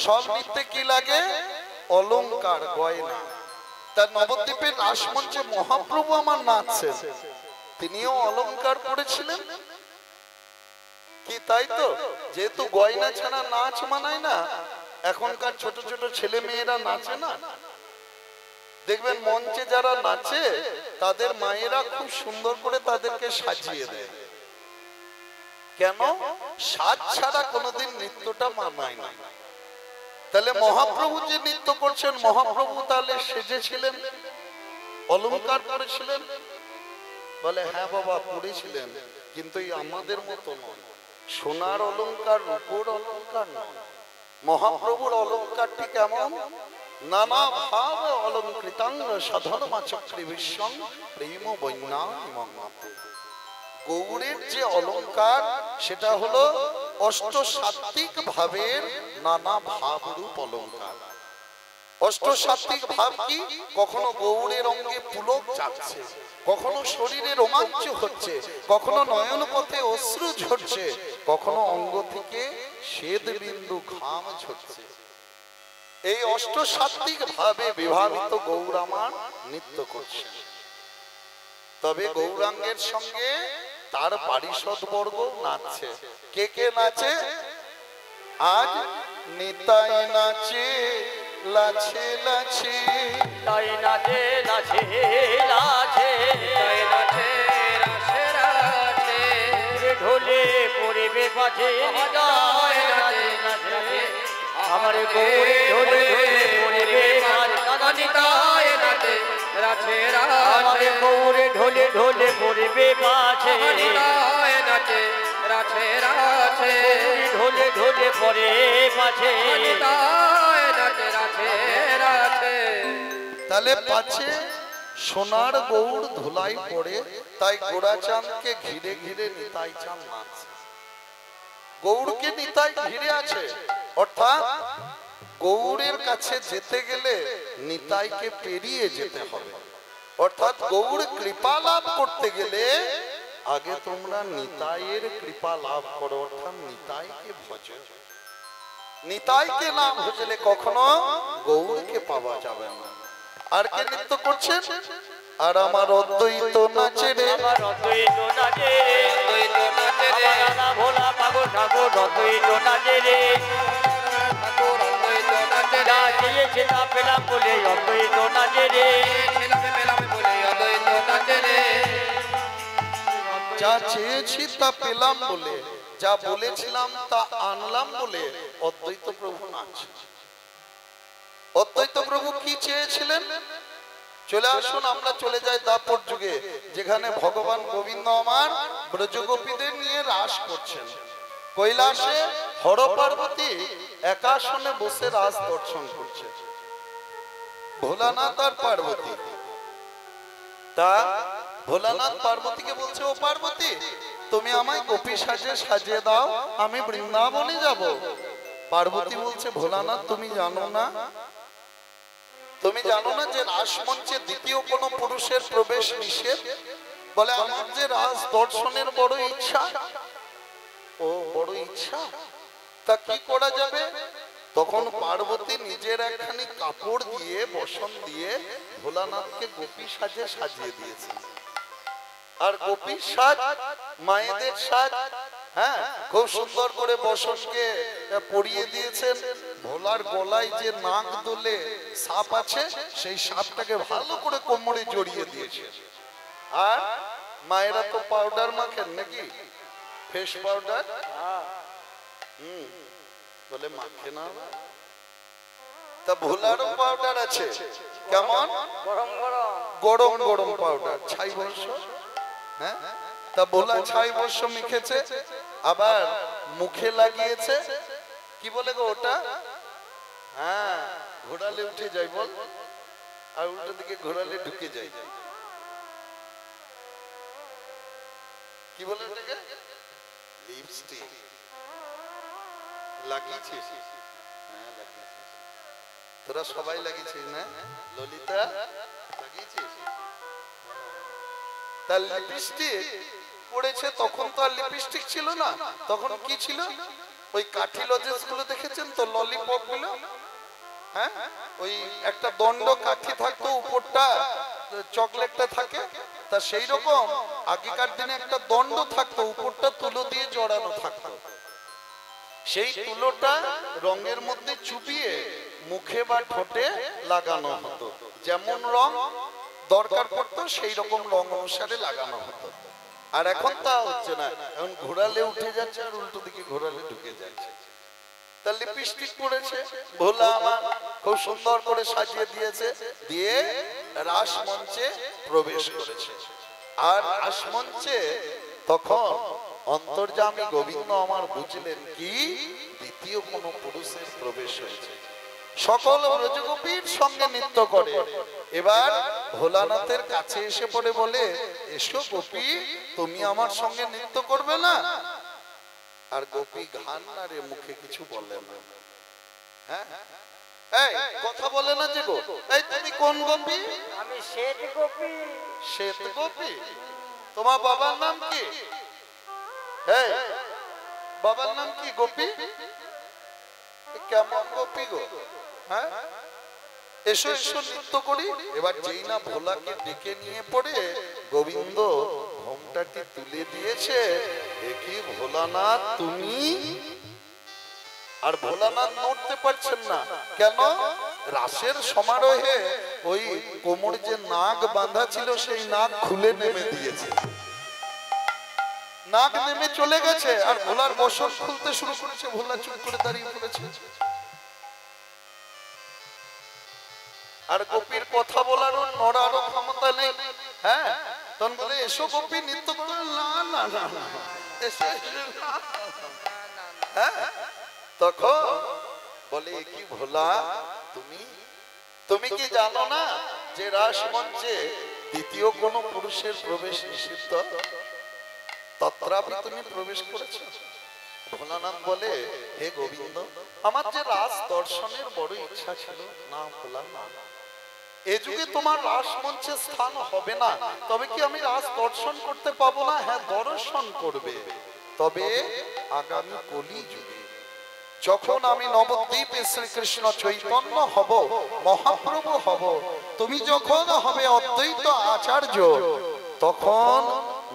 সব নৃত্যে কি লাগে? অলংকার, গয়না। তার নবদ্বীপের রাসমঞ্চে মহাপ্রভু আমার নাচছেন, তিনিও অলংকার পড়েছিলেন কি? তাই তো, যেহেতু গয়না ছাড়া নাচ মানায় না, এখনকার ছোট ছোট ছেলে মেয়েরা নাচে না। দেখবেন মঞ্চে যারা নাচে তাদের মায়েরা খুব সুন্দর করে তাদেরকে সাজিয়ে দেয়। কেন? সাজ ছাড়া কোনোদিন নৃত্যটা মানায় না। তাহলে মহাপ্রভু যে নৃত্য করছেন, মহাপ্রভু তাহলে সেজেছিলেন, অলংকার পরেছিলেন? বলে হ্যাঁ বাবা পরেছিলেন, কিন্তু আমাদের মতো নয়। সোনার অলংকার, রূপোর অলংকার নয়। মহাপ্রভুর অলংকারটি কেমন? নানা ভাব অলঙ্কৃতাঙ্গ সাধর্মা চক্রে বিশ্বং প্রেম বৈন্যাম। গৌড়ের যে অলংকার, সেটা হলো অষ্টসাত্ত্বিক ভাবের নানা ভাবরূপ অলংকার। অষ্টসাত্ত্বিক ভাব কি? কখনো গৌড়ের অঙ্গে পুলক যাচ্ছে, কখনো শরীরে রোমাঞ্চ হচ্ছে, কখনো নয়ন পথে অশ্রু ঝরছে, কখনো অঙ্গ থেকে শ্বেত বিন্দু ঘাম ঝরছে। এই অষ্টসাত্ত্বিক ভাবে বিভাবিত গৌরামান নৃত্য করছে। তবে গৌরাঙ্গের সঙ্গে তার পারিষদ বর্গ নাচছে। কে কে নাচে? আজ নিতাই নাচে লাছে লাছে, তাই নাচে নাচে নাচে, তাই নাচে রাসে রাসে, ঢোলে পড়বে পাছে নিতাই নাচে নাচে, আমার গৌরে ঢোলে ঢোলে পড়বে পাছে নিতাই নাচে রাসে আমার রাসে, গৌরে ঢোলে ঢোলে পড়বে পাছে নিতাই নাচে রাসে রাসে, ঢোলে ঢোলে পড়ে পাছে নিতাই নাচে রাসে রাসে। তাহলে পাছে সোনার গৌড় ধুলাই পড়ে, তাই গোড়াচাঁদকে ঘিরে ঘিরে নিতাই চাঁদ নাচছে। গৌড়কে নিতাই ঘিরে আছে, অর্থাৎ গৌড়ের কাছে যেতে গেলে নিতাইকে পেরিয়ে যেতে হবে। অর্থাৎ গৌড় কৃপা লাভ করতে গেলে আগে তোমরা নিতাইয়ের কৃপা লাভ করো, অর্থাৎ নিতাইকে ভজো। নিতাইকে না ভজলে কখনো গৌড়কে পাওয়া যাবে না। আর কে নৃত্য করছেন? আর আমার অদ্বৈত নাচে রে, আমার অদ্বৈত নাচে রে, অদ্বৈত নাচে রে, আমার রাধা ভোলা পাগল ঠাকুর অদ্বৈত নাচে রে, ঠাকুর অদ্বৈত নাচে যা রে, চেয়েছে তা পেলাম বলে অদ্বৈত নাচে রে, ছেলামে পেলামে বলে অদ্বৈত নাচে রে, যা চেয়েছি তা পেলাম বলে, যা বলেছিলাম তা আনলাম বলে অদ্বৈত প্রভু নাচে। অদ্বৈত প্রভু কি চেয়েছিলেন? চলে আসুন আমরা চলে যাই দাপর যুগে, যেখানে ভগবান গোবিন্দ আমার ব্রজগোপীদের নিয়ে রাস করছেন। কৈলাসে হর পার্বতী একাসনে বসে রাস দর্শন করছে, ভোলানাথ আর পার্বতী। তা ভোলানাথ পার্বতীকে বলছে, ও পার্বতী তুমি আমায় গোপী সাজে সাজিয়ে দাও, আমি বৃন্দাবনে যাব। পার্বতী বলছে, ভোলানাথ তুমি জানো না, তুমি জানো না যে রাসমঞ্চে দ্বিতীয় কোনো পুরুষের প্রবেশ নিষেধ? বলে আমার যে রাস দর্শনের বড় ইচ্ছা। ও বড় ইচ্ছা, তা কি করা যাবে? তখন পার্বতী নিজের একখানি কাপড় দিয়ে বসন দিয়ে ভোলানাথকে গোপী সাজে সাজিয়ে দিয়েছে। আর গোপীর সাজ মায়েদের সাজ, হ্যাঁ, খুব সুন্দর করে বসনকে পরিয়ে দিয়েছেন। ভোলার গলায় যে নাক দোলে সাপ আছে, সেই সাপটাকে ভালো করে কোমরে জড়িয়ে দিয়েছে। আর মায়েরা তো পাউডার মাখেন নাকি, ফেস পাউডার, বলে মাখে না। তা ভোলারও পাউডার আছে, কেমন গরম গরম গরম গরম পাউডার, ছাই বর্ষ। হ্যাঁ, তা ভোলা ছাই বর্ষ মেখেছে, আবার মুখে লাগিয়েছে। কি বলে গো ওটা? হ্যাঁ, ঘোরালে উঠে যায় বল, আর উল্টো দিকে ঘোরালে ঢুকে যায়। কি বলে ওটাকে? লিপস্টিক লাগিয়েছিস? হ্যাঁ লাগিয়েছিস। তোরা সবাই লাগিয়েছিস না? ললিতা লাগিয়েছিস? তার লিপস্টিক পড়েছে। তখন তো আর লিপস্টিক ছিল না, তখন কি ছিল? ওই কাঠি লজেন্স গুলো দেখেছেন তো, ললিপপ গুলো, হ্যাঁ, ওই একটা দণ্ড কাঠি থাকতো, উপরটা চকলেটটা থাকে। তা সেই রকম আগেকার দিনে একটা দণ্ড থাকতো, উপরটা তুলো দিয়ে জড়ানো থাকতো। সেই তুলোটা রঙের মধ্যে চুবিয়ে মুখে বা ঠোঁটে লাগানো হতো, যেমন রং দরকার পড়তো সেই রকম রং অনুসারে লাগানো হতো। আর এখন তা হচ্ছে না, এখন ঘোরালে উঠে যাচ্ছে আর উল্টো দিকে ঘোরালে ঢুকে যাচ্ছে। তা লিপস্টিক পরেছে ভোলা আমার, খুব সুন্দর করে সাজিয়ে দিয়েছে, দিয়ে রাসমঞ্চে প্রবেশ করেছে। আর রাসমঞ্চে তখন অন্তর্যামী গোবিন্দ আমার বুঝলেন কি দ্বিতীয় কোন পুরুষের প্রবেশ হয়েছে। সকল ব্রজগোপীর সঙ্গে নৃত্য করে। এবার ভোলানাথের কাছে এসে পড়ে বলে, এসো গোপী, তুমি আমার সঙ্গে নৃত্য করবে না? আর গোপী ঘান না রে, মুখে কিছু বলে না। হ্যাঁ, এই কথা বলে না যে গো, এই তুমি কোন গোপী? আমি শ্বেত গোপী। শ্বেত গোপী? তোমার বাবার নাম কি? এই বাবার নাম কি গোপী? কেমন গোপী গো? হ্যাঁ, এসো এসো নৃত্য করি। এবার যেই না ভোলাকে ডেকে নিয়ে পড়ে গোবিন্দ ঘুম ঘোমটাটি তুলে দিয়েছে। এ কি ভোলানাথ তুমি? আর ভোলানাথ নড়তে পারছেন না। কেন? রাসের সমারোহে ওই কোমর যে নাগ বাঁধা ছিল সেই নাগ খুলে নেমে দিয়েছে, নাগ নেমে চলে গেছে। আর ভোলার বসন খুলতে শুরু করেছে। ভোলা চুপ করে দাঁড়িয়ে পড়েছে। আর গোপীর কথা বলারও নড়ারও ক্ষমতা নেই। হ্যাঁ, তখন বলে এসো গোপী নৃত্য করো। না না না, হ্যাঁ, তখন বলে কি ভোলা তুমি তুমি কি জানো না যে রাসমঞ্চে দ্বিতীয় কোন পুরুষের প্রবেশ নিষিদ্ধ? তত্রাপি তুমি প্রবেশ করেছো। ভোলানাথ বলে হে গোবিন্দ, আমার যে রাস দর্শনের বড় ইচ্ছা ছিল। না ভোলা না, এ যুগে তোমার রাসমঞ্চে স্থান হবে না, তবে কি আমি রাস দর্শন করতে পাবো না? হ্যাঁ, দর্শন করবে, তবে আগামী কলি যুগে যখন আমি নবদ্বীপে শ্রীকৃষ্ণ চৈতন্য হব, মহাপ্রভু হব, তুমি যখন হবে অদ্বৈত আচার্য, তখন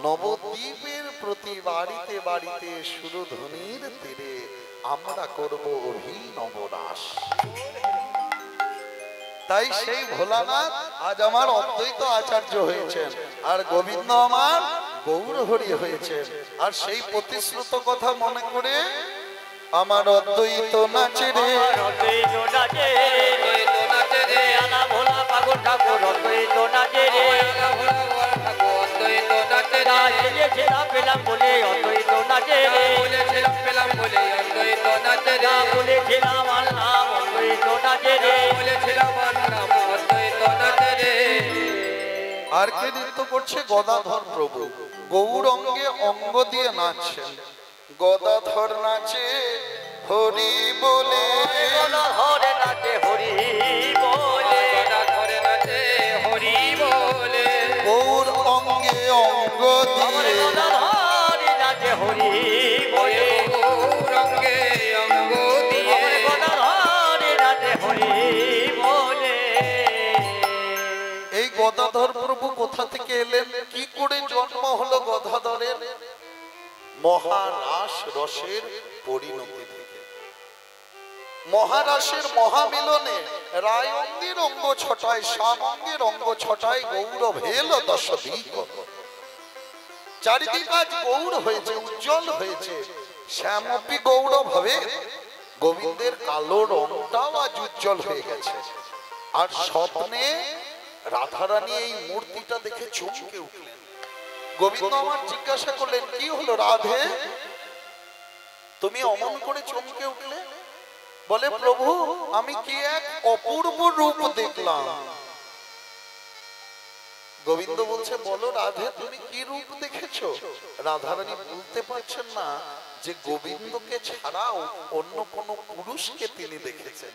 নবদ্বীপের প্রতি বাড়িতে বাড়িতে সুরধ্বনির তীরে আমরা করব অভিনব রাস। তাই সেই ভোলানাথ আজ আমার অদ্বৈত আচার্য হয়েছেন, আর গোবিন্দ আমার গৌরহরি হয়েছেন। আর সেই প্রতিশ্রুত কথা মনে করে আমার অদ্বৈত নাচে রে, অদ্বৈত নাচে অদ্বৈত নাচে রে, আলা ভোলা পাগল ঠাকুর অদ্বৈত নাচে রে, আলা ভোলা ভোলা ঠাকুর অদ্বৈত নাচে রে, বলেছিলাম পেলাম বলে অদ্বৈত নাচে রে, বলেছিলাম পেলাম বলে অদ্বৈত নাচে রে, বলেছিলাম আল্লাহ অদ্বৈত নাচে রে, বলেছিলাম নাম অদ্বৈত নাচে রে। আর কে নৃত্য করছে? গদাধর প্রভু গৌর অঙ্গে অঙ্গ দিয়ে নাচছেন। গদাধর নাচে হরি বলে, হরে নাচে হরি বলে, ধরে নাচে হরি বলে, গৌর অঙ্গে অঙ্গ দিয়ে হরে নাচে হরি বলে, রঙ্গে অঙ্গ দিয়ে, হরে নাচে হরি বলে। এই গদাধর প্রভু কোথা থেকে এলেন? কি করে জন্ম হলো গদাধরের? মহারাস রসের পরিণতি থেকে। মহারাসের মহামিলনে রায় অঙ্গের অঙ্গ ছটায়, শ্যাম অঙ্গের অঙ্গ ছটায়, গৌরব হেল দশ দিক। চারিদিক আজ গৌর হয়েছে, উজ্জ্বল হয়েছে। শ্যামপি গৌরব হবে, গোবিন্দের কালো রংটাও আজ উজ্জ্বল হয়ে গেছে। আর স্বপ্নে রাধারানী এই মূর্তিটা দেখে চমকে উঠলেন। গোবিন্দ আমার জিজ্ঞাসা করলেন কি হলো রাধে, তুমি অমন করে চমকে উঠলে? বলে প্রভু, আমি কি এক অপূর্ব রূপ দেখলাম। গোবিন্দ বলছে বলো রাধে, তুমি কি রূপ দেখেছো? রাধারানী বলতে পারছেন না যে গোবিন্দকে ছাড়াও অন্য কোন পুরুষকে তিনি দেখেছেন।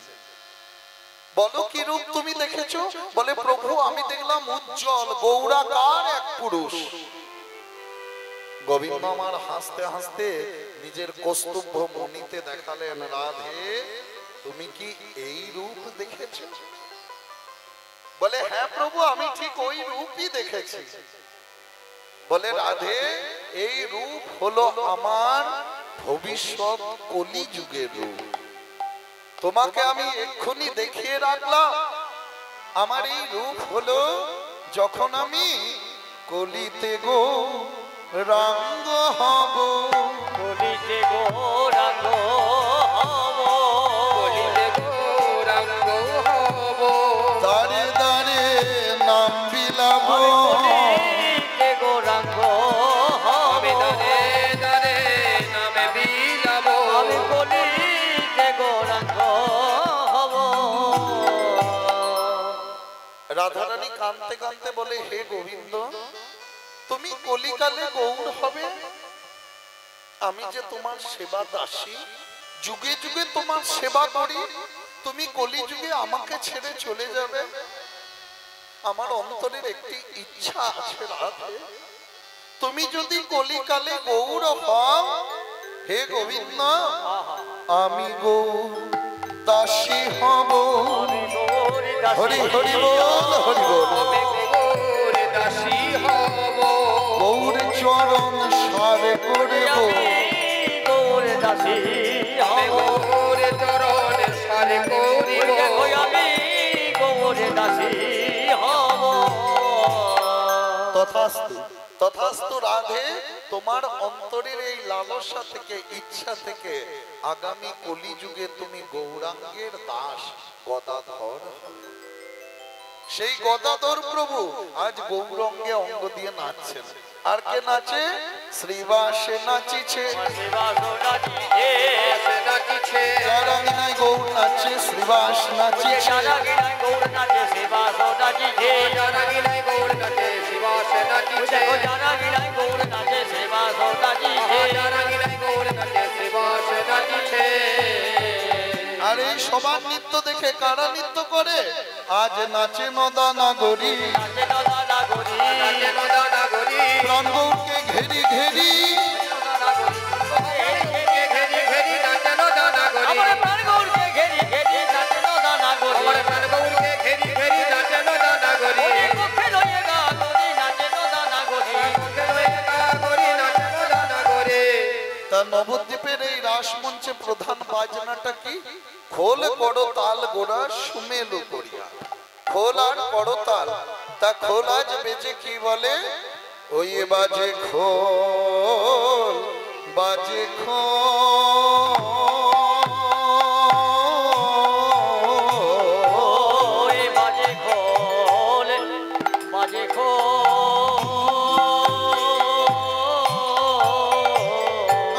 বলো কি রূপ তুমি দেখেছো? বলে প্রভু, আমি দেখলাম উজ্জ্বল গৌরাকার এক পুরুষ। গোবিন্দ আমার হাসতে হাসতে নিজের কৌস্তুভ মণিতে দেখালেন, রাধে তুমি কি এই রূপ দেখেছো? বলে হ্যাঁ প্রভু, আমি ঠিক ওই রূপই দেখেছি। বলে রাধে, এই রূপ হলো আমার ভবিষ্যৎ কলি যুগের রূপ। তোমাকে আমি এক্ষুনি দেখিয়ে রাখলাম। আমার এই রূপ হলো যখন আমি কলিতে গো রাঙ্গ হব, কলিতে গৌরাঙ্গ হব, বলিতে গৌরাঙ্গ হব, দাঁড়ে দাঁড়ে নাম বিলাব, কলিতে গৌরাঙ্গ আমি হব, দারে দারে নামে বিলাব, আমি কলিতে গৌরাঙ্গ হব। রাধারানী কাঁদতে কাঁদতে বলে হে গোবিন্দ, তুমি কলিকালে গৌর হবে, আমি যে তোমার সেবা দাসী, যুগে যুগে তোমার সেবা করি, তুমি কলি যুগে আমাকে ছেড়ে চলে যাবে? আমার অন্তরের একটি ইচ্ছা আছে রাধে, তুমি যদি কলিকালে গৌর হও, হে গোবিন্দ, আমি গৌর দাসী হব। হরি হরি বল, হরি বল। আমি গৌর দাসী হব, গৌর চরণ সারে করব আমি গৌর দাসী আমি হব গৌর চরণ সারে করিব দেখো আমি গৌর দাসী হব তথাস্তু তথাস্তু রাধে, তোমার অন্তরের এই লালসা থেকে, ইচ্ছা থেকে আগামী কলিযুগে তুমি গৌরাঙ্গের দাস গদাধর হবে। সেই গদাধর প্রভু আজ গৌরঙ্গে অঙ্গ দিয়ে নাচছেন। আর কে নাচে? শ্রীবাসে নাচিছে, নাচিছে জারাঙ্গিনায় গৌর নাচে, শ্রীবাস নাচিছে। জানাগিনায় গৌর নাচে শ্রীবাস নাচিছে জানাগিনায় গৌর নাচে শিবাস নাচিছে দেখো জানাগিনায় গৌর নাচে শ্রীবাস নাচিছে জানাগিনায় গৌর নাচে শিবাস নাচিছে আর এই সবার নৃত্য দেখে কারা নৃত্য করে? আজ নাচে নদা নাগরী, নাচে নদা নাগরী নাচে নদা নাগরী প্রাণ গৌরকে ঘেরি ঘেরি, ঘেরি ঘেরি নাচে নদা নাগরী আমার প্রাণ গৌরকে ঘেরি ঘেরি নাচে নদা নাগরী আমার প্রাণ গৌরকে ঘেরি ঘেরি নাচে নদা নাগরী ওরে মুখে লয়ে গা গরি নাচে নদা নাগরী নাগরী নাচে নদা নাগরী তা নবদ্বীপের এই রাসমঞ্চে প্রধান বাজনাটা কি? খোল করতাল গোড়া সুমেলু করিয়া, খোল আর করতাল। তা খোল আজ বেজে কি বলে? ওই বাজে খোল, বাজে খোল। ওরে বাজে খোল বাজে খোল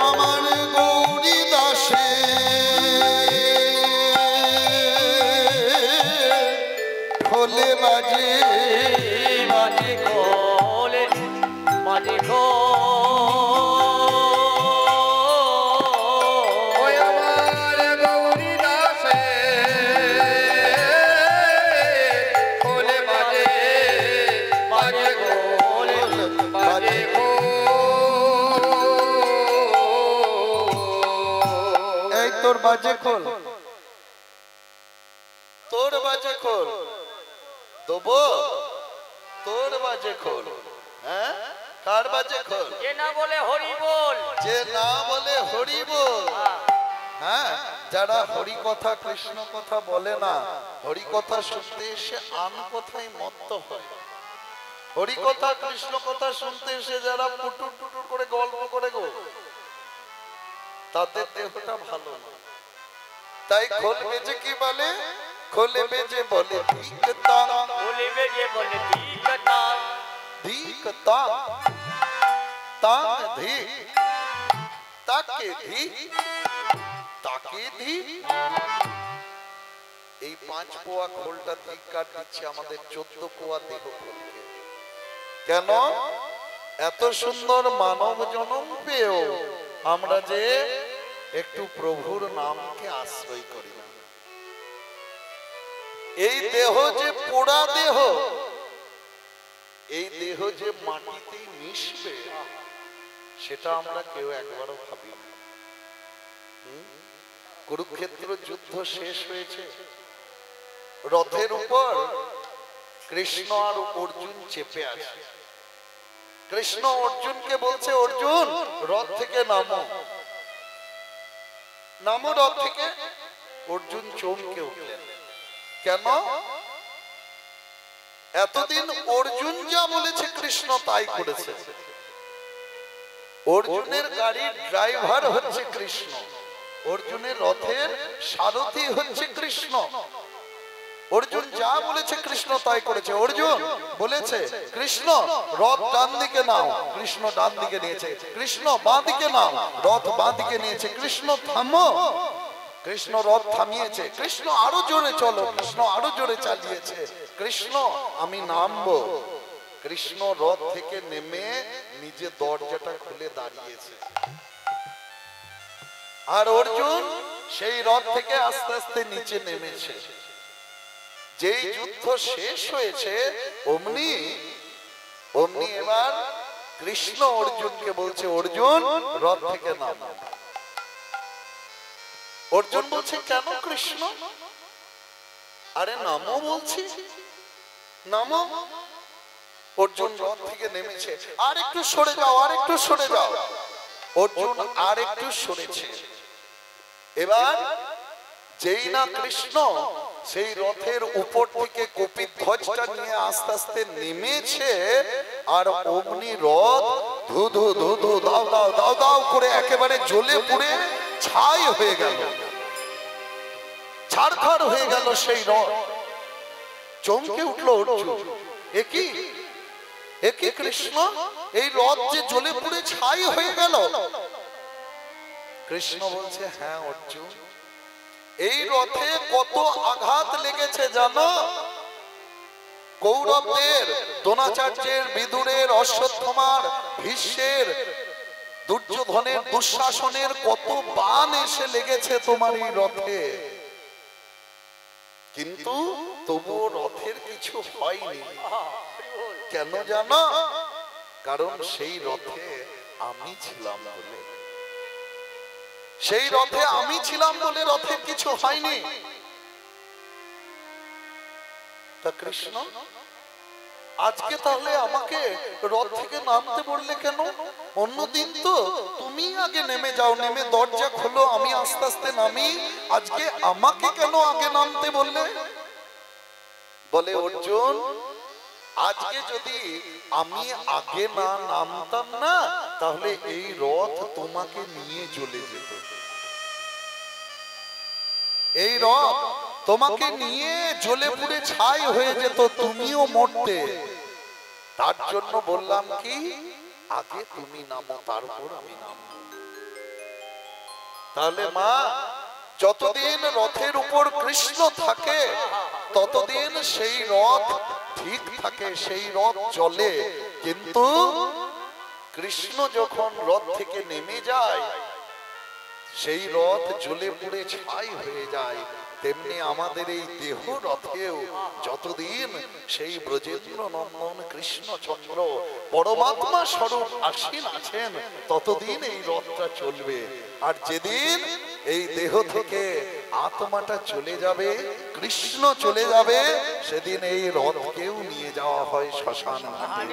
আমার গৌরী দাসে খোলে বাজে, বাজে খোল বাজে ওই খোল আমার গৌরী দাসে খোলে বাজে বাজে খোল বাজে এই তোর বাজে খোল, তোর বাজে খোল দেবো, তোর বাজে খোল। হ্যাঁ, কার বাজে খোল? যে না বলে হরি বল যে না বলে হরি বল। হ্যাঁ, যারা হরি কথা কৃষ্ণ কথা বলে না, হরি কথা শুনতে এসে আন কথায় মত্ত হয়। হরি কথা কৃষ্ণ কথা শুনতে এসে যারা পুটুর টুটুর করে গল্প করে গো, তাদের দেহটা ভালো না। তাই খোল বেজে কি বলে? খোলে বেজে বলে ধিক তাং, বলিবে যে বলে ঠিক তার ধিক তাং, তাং ধিক, তাকে ধিক, তাকে ধিক। এই 5 পোয়া খোলটা ধিক্কার দিচ্ছে আমাদের 14 পোয়া দেহ খোলকে। কেন? এত সুন্দর মানব জন্ম পেয়েও আমরা যে একটু প্রভুর নামকে আশ্রয় করি না। এই দেহ যে পোড়া দেহ, এই দেহ যে মাটিতেই মিশবে, সেটা আমরা কেউ একবারও ভাবি না। কুরুক্ষেত্র যুদ্ধ শেষ হয়েছে, রথের উপর কৃষ্ণ আর অর্জুন চেপে আছে। কৃষ্ণ অর্জুনকে বলছে, অর্জুন রথ থেকে নামো, নামো রথ থেকে। অর্জুন চমকে উঠলেন। কেন? এতদিন অর্জুন যা বলেছে কৃষ্ণ তাই করেছে। অর্জুনের গাড়ির ড্রাইভার হচ্ছে কৃষ্ণ, অর্জুনের রথের সারথি হচ্ছে কৃষ্ণ। অর্জুন যা বলেছে কৃষ্ণ তাই করেছে। অর্জুন বলেছে কৃষ্ণ রথ ডান দিকে নাও, কৃষ্ণ ডান দিকে নিয়েছে। কৃষ্ণ বাঁ দিকে নাও, রথ বাঁ দিকে নিয়েছে। কৃষ্ণ থামো, কৃষ্ণ রথ থামিয়েছে। কৃষ্ণ আরো জোরে চলো, কৃষ্ণ আরো জোরে চালিয়েছে। কৃষ্ণ আমি নামবো, কৃষ্ণ রথ থেকে নেমে নিজে দরজাটা খুলে দাঁড়িয়েছে। আর অর্জুন সেই রথ থেকে আস্তে আস্তে নিচে নেমেছে। যেই যুদ্ধ শেষ হয়েছে অমনি অমনি এবার কৃষ্ণ অর্জুনকে বলছে, অর্জুন রথ থেকে নামো। অর্জুন বলছে, কেন কৃষ্ণ? আরে নামো বলছি, নামো। অর্জুন রথ থেকে নেমেছে, আর একটু সরে যাও, আর একটু সরে যাও। অর্জুন আর একটু সরেছে। এবার যেই না কৃষ্ণ সেই রথের উপর থেকে কপির ধ্বজটা নিয়ে আস্তে আস্তে নেমেছে, আর অগ্নি রথ ধু ধু ধু ধু দাও দাও দাও দাও করে একেবারে জ্বলে পুড়ে ছাই হয়ে গেল, ছাড়খাড় হয়ে গেল সেই রথ। চমকে উঠলো অর্জুন, একই একই কৃষ্ণ, এই রথ যে জ্বলে পুড়ে ছাই হয়ে গেল। কৃষ্ণ বলছে, হ্যাঁ অর্জুন, এই রথে কত আঘাত লেগেছে জানো? কৌরবদের, দ্রোণাচার্যের, বিদুরের, অশ্বত্থামার, ভীষ্মের, দুর্যোধনের, দুঃশাসনের কত বাণ এসে লেগেছে তোমার এই রথে, কিন্তু তবুও রথের কিছু হয়নি। কেন জানো? কারণ সেই রথে আমি ছিলাম বলে, সেই রথে আমি ছিলাম বলে রথের কিছু হয়নি। তা কৃষ্ণ আজকে তাহলে আমাকে রথ থেকে নামতে বললে কেন? অন্যদিন তো তুমি আগে নেমে যাও, নেমে দরজা খোলো, আমি আস্তে আস্তে নামি, আজকে আমাকে কেন আগে নামতে বললে? বলে অর্জুন, আজকে যদি আমি আগে না নামতাম না, তাহলে এই রথ তোমাকে নিয়ে চলে যেত, এই রথ তোমাকে নিয়ে জ্বলে পুড়ে ছাই হয়ে যেত, তুমিও মরতে। তার জন্য বললাম কি, আগে তুমি নামো, তারপর আমি নামবো। তাহলে মা, যতদিন রথের উপর কৃষ্ণ থাকে ততদিন সেই রথ ঠিক থাকে, সেই রথ চলে। কিন্তু কৃষ্ণ যখন রথ থেকে নেমে যায়, সেই রথ জ্বলে পুড়ে ছাই হয়ে যায়। তেমনি আমাদের এই দেহ রথেও যতদিন সেই ব্রজেন্দ্র নন্দন কৃষ্ণচন্দ্র পরমাত্মা স্বরূপ আসীন আছেন, ততদিন এই রথটা চলবে। আর যেদিন এই দেহ থেকে আত্মাটা চলে যাবে, কৃষ্ণ চলে যাবে, সেদিন এই রথকেও নিয়ে যাওয়া হয় শ্মশান ঘাটে।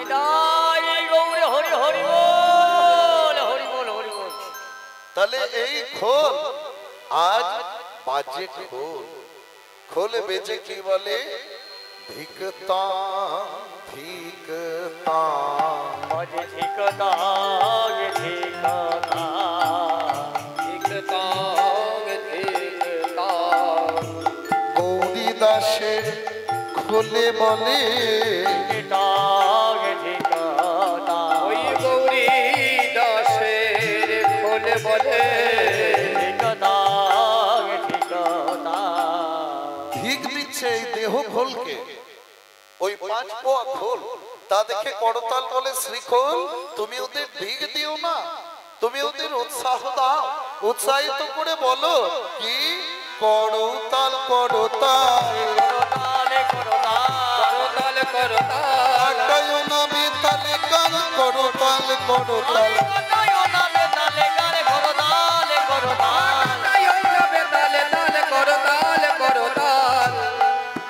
তাহলে এই খোল আজ বাজে, খোল খোল বেজে কি বলে? ধিকতা ধিকতা বাজে ধিকতা ধিকতা ধিকতা ধিকতা। গৌরী দাসের খোলে বলে ধিকতা ধিকতা, ওই গৌরী দাসের খোলে বলে ধিকতা ধিকতা। ধিক দিচ্ছে এই দেহ খোলকে, ওই 5 পোয়া খোল। তা দেখে করতাল বলে, শ্রীখোল তুমি ওদের ধিক দিও না, তুমি ওদের উৎসাহ দাও, উৎসাহিত করে বলো কি, করতাল করতাল করতাল করতাল, আটায়ো না বেতালে গান, করতাল করতাল।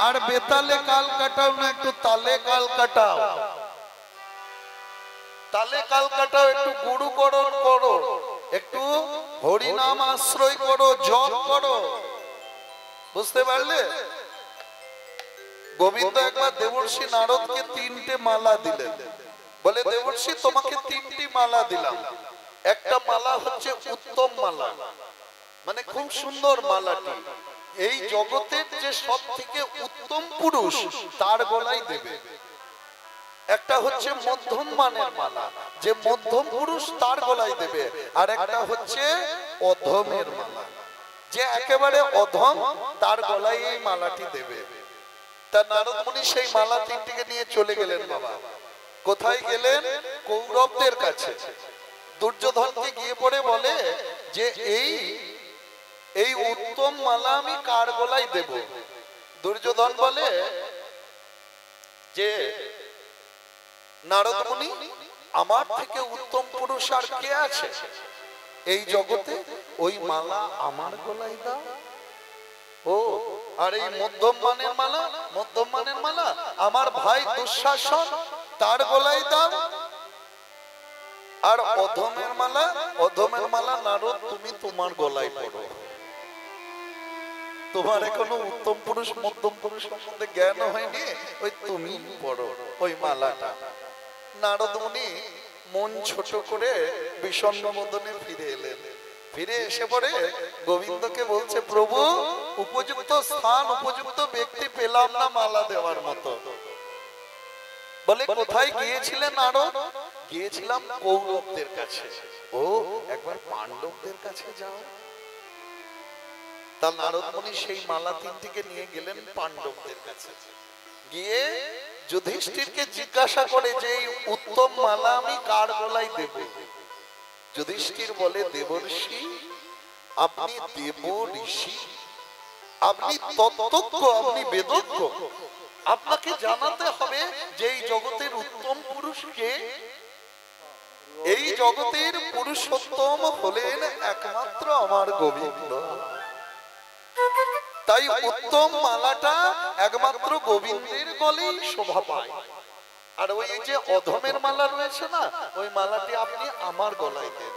আর বেতালে কাল কাটাও না, একটু তালে কাল কাটাও, তালে কাল কাটাও, একটু গুরুকরণ করো, একটু হরিনাম আশ্রয় করো, জপ করো। বুঝতে পারলে? গোবিন্দ একবার দেবর্ষি নারদকে 3টে মালা দিলেন, বলে দেবর্ষি তোমাকে 3টি মালা দিলাম, একটা মালা হচ্ছে উত্তম মালা, মানে খুব সুন্দর মালাটি, এই জগতের যে সব থেকে উত্তম পুরুষ তার গলায় দেবে। একটা হচ্ছে মধ্যম মানের মালা, যে মধ্যম পুরুষ তার গলায় দেবে। আর একটা হচ্ছে অধমের মালা, যে একেবারে অধম তার গলায় এই মালাটি দেবে। তা নারদ মুনি সেই মালা 3টিকে নিয়ে চলে গেলেন। বাবা কোথায় গেলেন? কৌরবদের কাছে। দুর্যোধনকে গিয়ে পড়ে বলে যে এই উত্তম মালা আমি কার গলায় দেব? দুর্যোধন বলে যে নারদ মুনি, আমার থেকে উত্তম পুরুষ আর কে আছে এই জগতে? ওই মালা আমার গলায় দাও। ও, আর এই মধ্যম মানের মালা, মধ্যম মানের মালা আমার ভাই দুঃশাসন তার গলায় দাও। আর অধমের মালা নারদ তুমি তোমার গলায় পড়ো। তোমার এখনো উত্তম পুরুষ মধ্যম পুরুষ সম্বন্ধে জ্ঞান হয়নি, ওই তুমি পড়ো ওই মালাটা। নারদ মুনি মন ছোট করে বিষণ্ণ মদনে ফিরে এলেন। ফিরে এসে পরে গোবিন্দকে বলছে, প্রভু উপযুক্ত স্থান উপযুক্ত ব্যক্তি পেলাম না মালা দেওয়ার মতো। বলে কোথায় গিয়েছিলেন নারদ? গিয়েছিলাম কৌরবদের কাছে। ও একবার পাণ্ডবদের কাছে যাও। তা নারদ মুনি সেই মালা তিনটিকে নিয়ে গেলেন পাণ্ডবদের কাছে। গিয়ে যুধিষ্ঠিরকে জিজ্ঞাসা করে যে এই উত্তম মালা আমি কার গলায় দেব? যুধিষ্ঠির বলে, দেবর্ষি আপনি দেব ঋষি, আপনি তত্ত্বজ্ঞ, আপনি বেদজ্ঞ, আপনাকে জানাতে হবে যে এই জগতের উত্তম পুরুষ কে। এই জগতের পুরুষোত্তম হলেন একমাত্র আমার গোবিন্দ। তাই উত্তম মালাটা একমাত্র গোবিন্দের গলেই শোভা পায়। আর ওই যে অধমের মালা রয়েছে না, ওই মালাটি আপনি আমার গলায় দেন।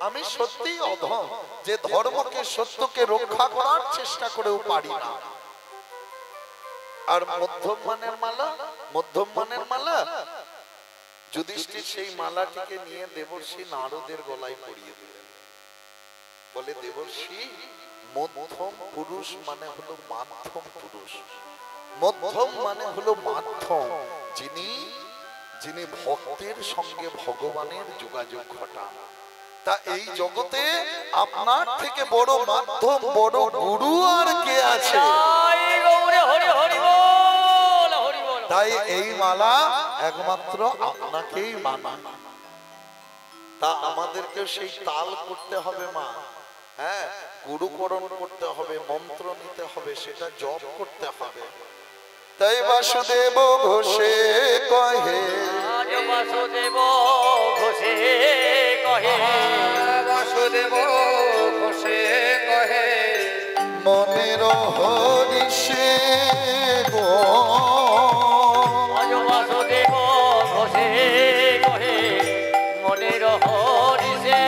আমি সত্যিই অধম, যে ধর্মকে সত্যকে রক্ষা করার চেষ্টা করেও পারি না। আর মধ্যম মানের মালা যুধিষ্ঠির সেই মালাটিকে নিয়ে দেবর্ষি নারদের গলায় পরিয়ে দিলেন। বলে, দেবর্ষি মধ্যম পুরুষ মানে হলো মাধ্যম পুরুষ। মধ্যম মানে হলো মাধ্যম, যিনি ভক্তের সঙ্গে ভগবানের যোগাযোগ ঘটান। তা এই জগতে আপনার থেকে বড় মাধ্যম, বড় গুরু আর কে আছে? তাই এই মালা একমাত্র আপনাকেই মানা। তা আমাদেরকে সেই তাল করতে হবে মা, হ্যাঁ, গুরুকরণ করতে হবে, মন্ত্র নিতে হবে, সেটা জপ করতে হবে। তাই বাসুদেব ঘোষে কহে, বাসুদেব ঘোষে কহে, বাসুদেব ঘোষে কহে, মনের হরিষে গো। বাসুদেব ঘোষে কহে, মনের হরিষে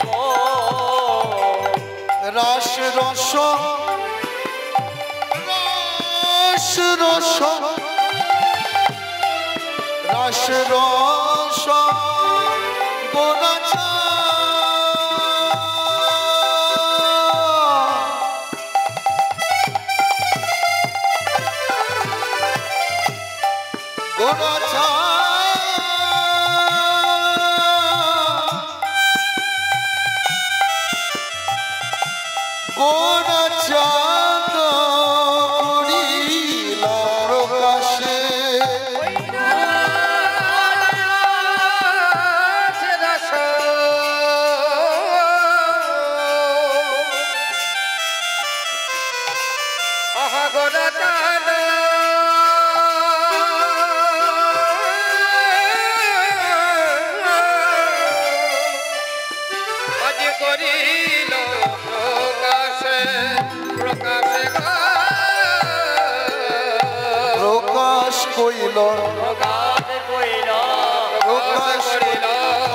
গো। রাস রস গোরাচা গোরাচা গোরাচা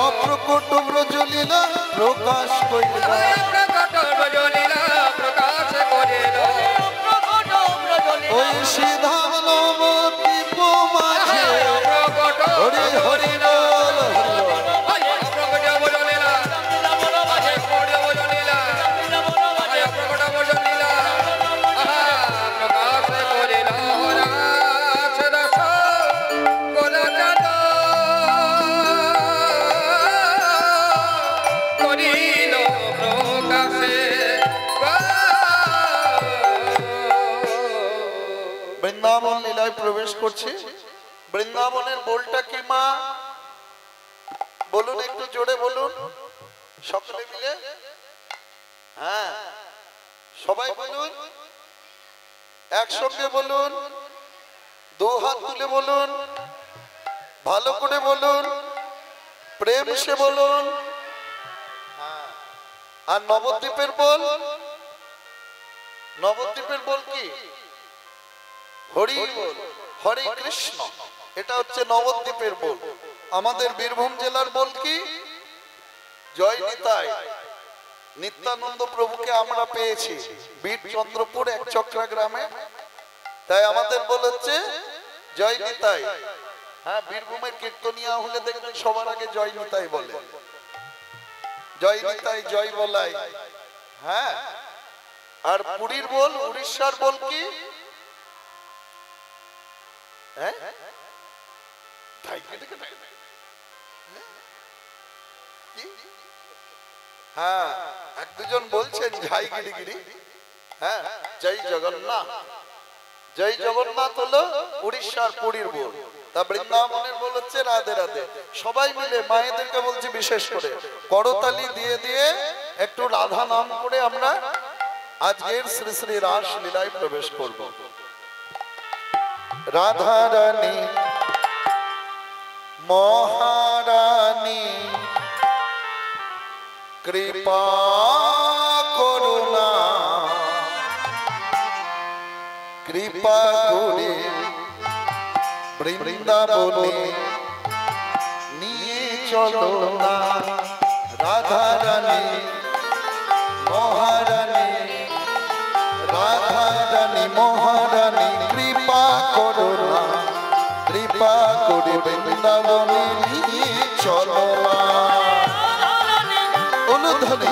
অপ্রকট ব্রজলীলা প্রকাশ করিল, ওই সিধাবতী মাঝে হরি হরি বল। বৃন্দাবন লীলায় প্রবেশ করছে। বৃন্দাবনের বোলটা কি মা? বলুন, একটু জোরে বলুন সকলে মিলে। হ্যাঁ, সবাই বলুন, একসঙ্গে বলুন, দু হাত তুলে বলুন, ভালো করে বলুন, প্রেম সে বলুন। আর নবদ্বীপের বল, নবদ্বীপের বল কি? হরি বল, হরে কৃষ্ণ এটা হচ্ছে নবদ্বীপের বোল। আমাদের বীরভূম জেলার বোল কি? জয় নিতাই। নিত্যানন্দ প্রভুকে আমরা পেয়েছি বীর চন্দ্রপুর এক চক্রা গ্রামে, তাই আমাদের বোল হচ্ছে জয় নিতাই। হ্যাঁ, বীরভূমের কীর্তনিয়া হলে দেখবেন সবার আগে জয় নিতাই বলে, জয় নিতাই জয় বলাই। হ্যাঁ, আর পুরীর বল, উড়িষ্যার বল কি? হ্যাঁ, এক দুজন বলছেন ঝাই গিরিগিরি। হ্যাঁ, জয় জগন্নাথ। জয় জগন্নাথ হলো উড়িষ্যার পুরীর বল। তা বৃন্দাবনের বল হচ্ছে রাধে রাধে। সবাই মিলে মায়েদেরকে বলছি বিশেষ করে করতালি দিয়ে দিয়ে একটু রাধা নাম করে আমরা আজকের শ্রী শ্রী রাস লীলায় প্রবেশ করব। রাধা রানী মহারানী কৃপা করুণা, কৃপা করে বৃন্দাবনে নিয়ে চলো না। রাধা রানী মহারানী, রাধা রানী মহারানী কৃপা করুণা, কৃপা করে বৃন্দাবনে নিয়ে চলো না। অনুধ্বনি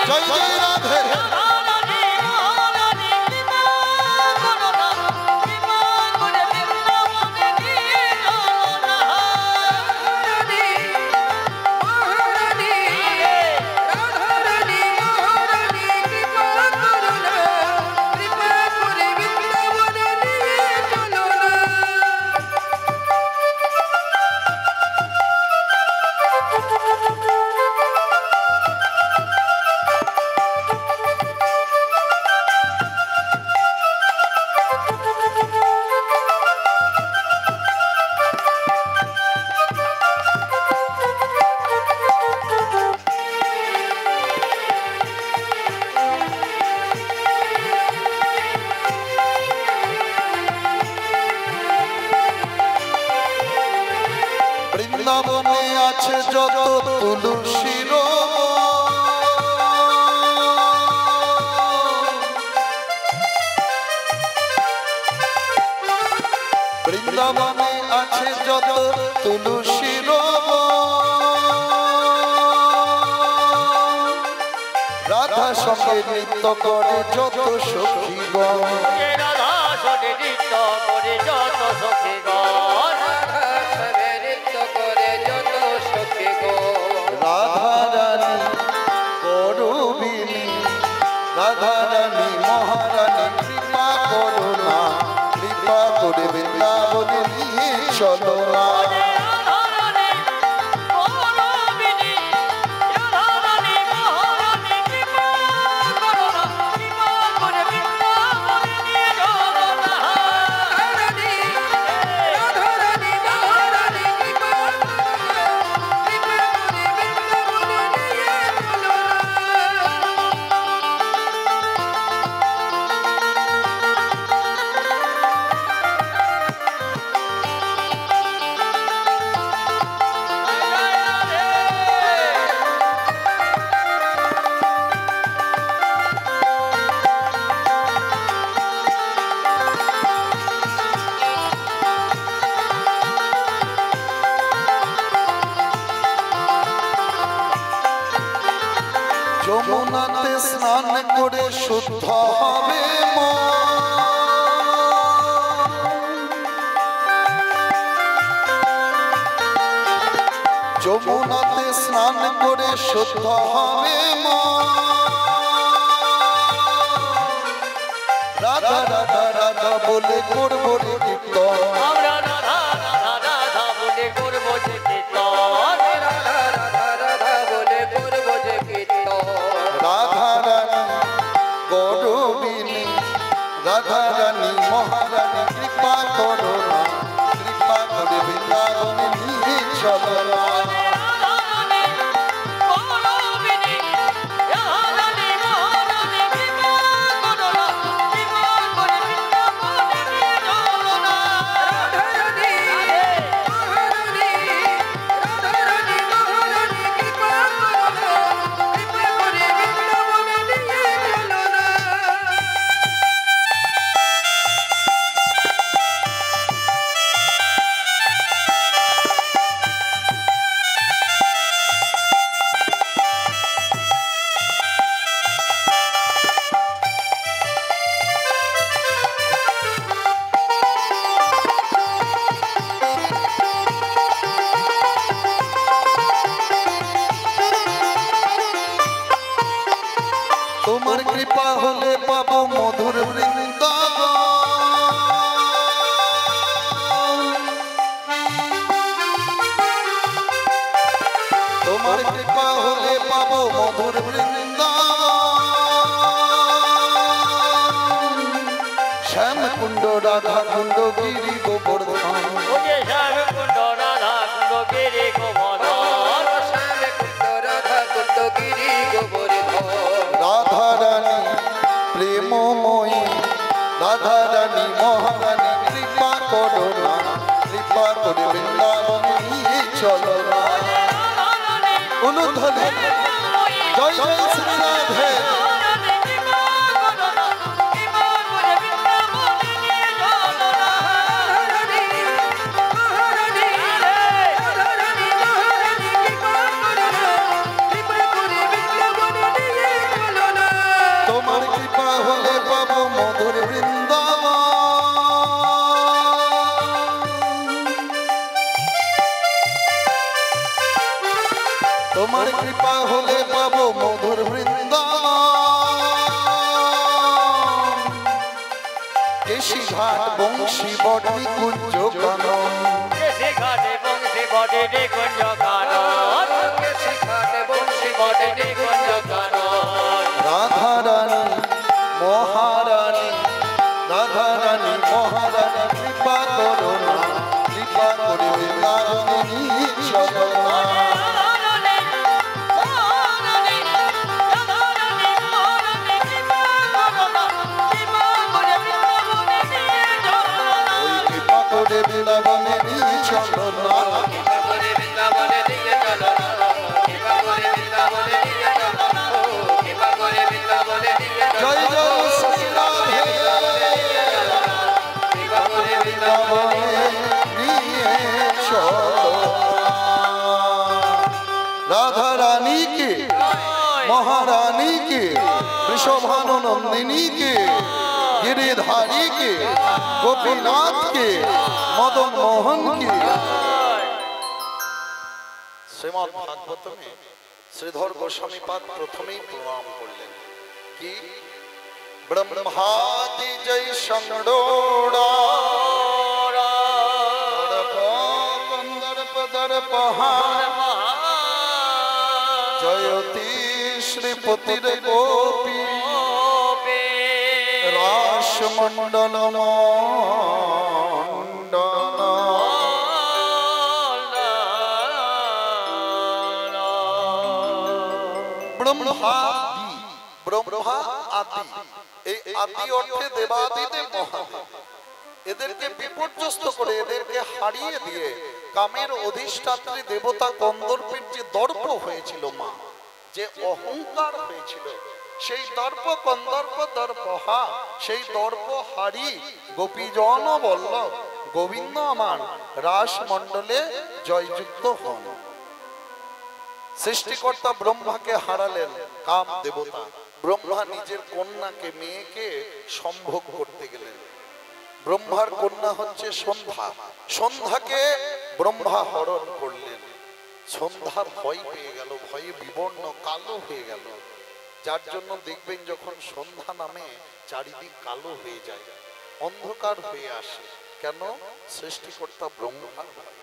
জয় জয় রাধে। বৃন্দাবনে আছে যত তুলসীর বৃন্দাবনে আছে যত তুলসীর রাধা সঙ্গে নৃত্য করে যত সখীগণ, রাধা সঙ্গে নৃত্য করে যত সখীগণ, রাধা রানী করুবিনী, রাধা রানী মহারানী কৃপা করুণা, কৃপা করে বৃন্দাবনে নিয়ে চলো না। যমুনাতে স্নান করে শুদ্ধ হবে যমুনাতে স্নান করে শুদ্ধ হবে রাধা রাধা রাধা বলে করবো রে কীর্তন, আমরা রাধা রাধা রাধা বলে করবো যে কীর্তন, রাধা রাধা রাধা বলে করবো যে কীর্তন। রাধা রানী গৌরবিনী, রাধা রানী মহারানী কৃপা করো না, কৃপা করে বৃন্দাবনে নিয়ে চলো না। রাধা কৃপা হলে পাবো মধুর বৃন্দাবন। তোমার কৃপা হলে পাবো মধুর বৃন্দাবন। শ্যাম কুণ্ড রাধা কুণ্ড গিরি গোবর্ধন। ওরে শ্যাম কুণ্ড রাধা কুণ্ড গিরি গোবর্ধন। শ্যাম কুণ্ড রাধা কুণ্ড গিরি গোবর্ধন। রাধা রানী প্রেমময়ী, রাধা রানী মহারানী কৃপা করো না, কৃপা করে বৃন্দাবনে নিয়ে চলো না। উলুধ্বনি জয় জয় শ্রী রাধে। তোমার কৃপা হলে পাবো মধুর বৃন্দাবন। তোমার কৃপা হলে পাবো মধুর বৃন্দাবন। কেশি ঘাট বংশী বটনি কুঞ্জ কানন। কেশি ঘাটে বংশী বটে কুঞ্জ কানন। কেশি ঘাটে বংশী বটে কুঞ্জ কানন। রাধা রানী মহারানী, রাধা রানী মহারানী কৃপা করো না, কৃপা করে বৃন্দাবনে নিয়ে চলো না। ওই কৃপা করে বৃন্দাবনে নিয়ে চলো না। কৃপা করে বৃন্দাবনে নিয়ে চলো না। কৃপা করে বৃন্দাবনে নিয়ে চলো না। কৃপা করে বৃন্দাবনে নিয়ে চলো না। জয় জয় শ্রী রাধে। কৃপা করে বৃন্দাবনে নিয়ে চলো না। রাধা রানী কে, মহারানী কে, বৃষভানুনন্দিনী কে, गिरिधारी के, गोपीनाथ के, मदन मोहन के। श्रीमद् भागवत में श्रीधर गोस्वामी पाद प्रथमेই प्रणाम করলেন কি ब्रह्मादि जय संगडोड़ा कंदर्प दर्पहा जयति श्रीपतिर गोपी रासमंडल ब्रह्मा ब्रह्मा आदि এই আদি অর্থে দেবাদিদেব মহাদেব এদেরকে বিপর্যস্ত করে এদেরকে হারিয়ে দিয়ে কামের অধিষ্ঠাত্রী দেবতা কন্দর্পের যে দর্প হয়েছিল মা, যে অহংকার হয়েছিল, সেই দর্প কন্দর্প দর্পহা, সেই দর্প হারি গোপীজন বল্লভ গোবিন্দ আমার রাস মণ্ডলে জয়যুক্ত হন। সৃষ্টিকর্তা ব্রহ্মাকে হারালেন কাম দেবতা। ব্রহ্মা নিজের কন্যাকে মেয়েকে সম্ভোগ করতে গেলেন। ব্রহ্মার কন্যা হচ্ছে সন্ধ্যা। সন্ধ্যাকে ব্রহ্মা হরণ করলেন। সন্ধ্যা ভয় পেয়ে গেল, ভয়ে বিবর্ণ কালো হয়ে গেল। যার জন্য দেখবেন যখন সন্ধ্যা নামে চারিদিক কালো হয়ে যায়, অন্ধকার হয়ে আসে। কেন? সৃষ্টিকর্তা ব্রহ্মার ভয়।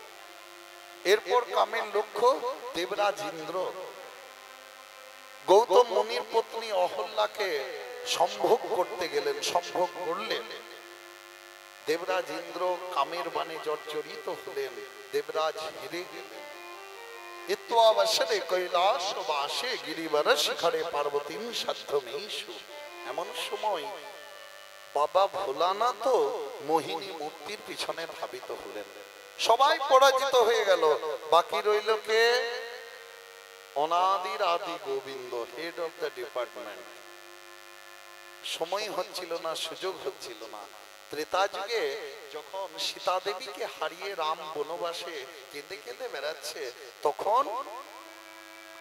এরপর কামের লক্ষ্য দেবরাজ ইন্দ্র গৌতম মুনির পত্নী অহল্যাকে সম্ভোগ করতে গেলেন। সম্ভোগ করলেন। দেবরাজ ইন্দ্র কামের বাণে জর্জরিত হলেন। দেবরাজ হেরে গেলেন। ইত্যাবসরে কৈলাস বাসে গিরিবর শিখরে পার্বতীম সাধ্যমেষু। এমন সময় বাবা ভোলানাথ মোহিনী মূর্তির পিছনে ধাবিত হলেন। সবাই পরাজিত হয়ে গেল। বাকি রইল কে? অনাদির আদি Govinda, head of the department. সময় হচ্ছিল না, সুযোগ হচ্ছিল না। ত্রেতা যুগে যখন সীতা দেবীকে হারিয়ে রাম বনবাসে কেঁদে কেঁদে বেড়াচ্ছে, তখন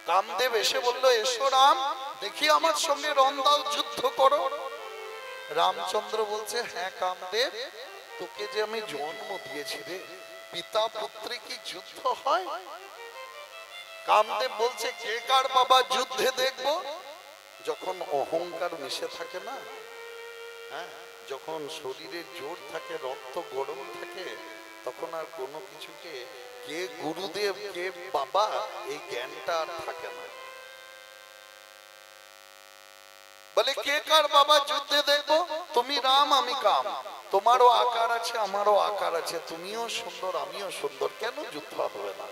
কামদেব এসে বলল, এসো রাম, দেখি আমার সঙ্গে রণ দাও, যুদ্ধ করো। রামচন্দ্র বলছে, হ্যাঁ কামদেব, তোকে যে আমি জন্ম দিয়েছি রে, পিতা পুত্রে কি যুদ্ধ হয়? কামদেব বলছে, কে কার বাবা যুদ্ধে দেখবো? যখন অহংকার মিশে থাকে না, হ্যাঁ, যখন শরীরে জোর থাকে, রক্ত গরম থাকে, তখন আর কোনো কিছুকে কে গুরুদেব কে বাবা এই জ্ঞানটা আর থাকে না। বলে কে কার বাবা যুদ্ধে দেখবো, তুমি রাম আমি কাম, তোমারও আকার আছে আমারও আকার আছে, তুমিও সুন্দর আমিও সুন্দর, কেন যুদ্ধ হবে না?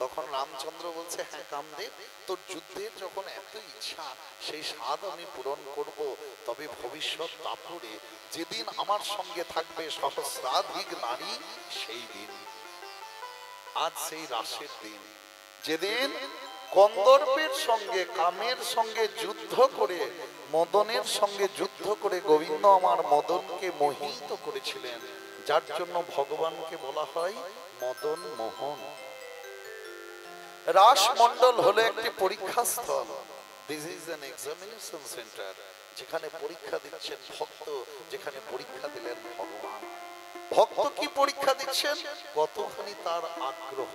তখন রামচন্দ্র বলছে, হ্যাঁ কামদেব, তোর যুদ্ধের যখন এত ইচ্ছা, সেই স্বাদ আমি পূরণ করব, তবে ভবিষ্যৎ দাপরে যেদিন আমার সঙ্গে থাকবে সহস্রাধিক নারী, সেই দিন। আজ সেই রাসের দিন, যেদিন কন্দর্পের সঙ্গে কামের সঙ্গে যুদ্ধ করে, মদনের সঙ্গে যুদ্ধ করে গোবিন্দ আমার মদনকে মোহিত করেছিলেন, যার জন্য ভগবানকে বলা হয় মদন মোহন। রাসমণ্ডল হলো একটি পরীক্ষা স্থল। This is an examination centre, যেখানে পরীক্ষা দিচ্ছেন ভক্ত, যেখানে পরীক্ষা দিলেন ভগবান। ভক্ত কি পরীক্ষা দিচ্ছেন, কতখানি তার আগ্রহ,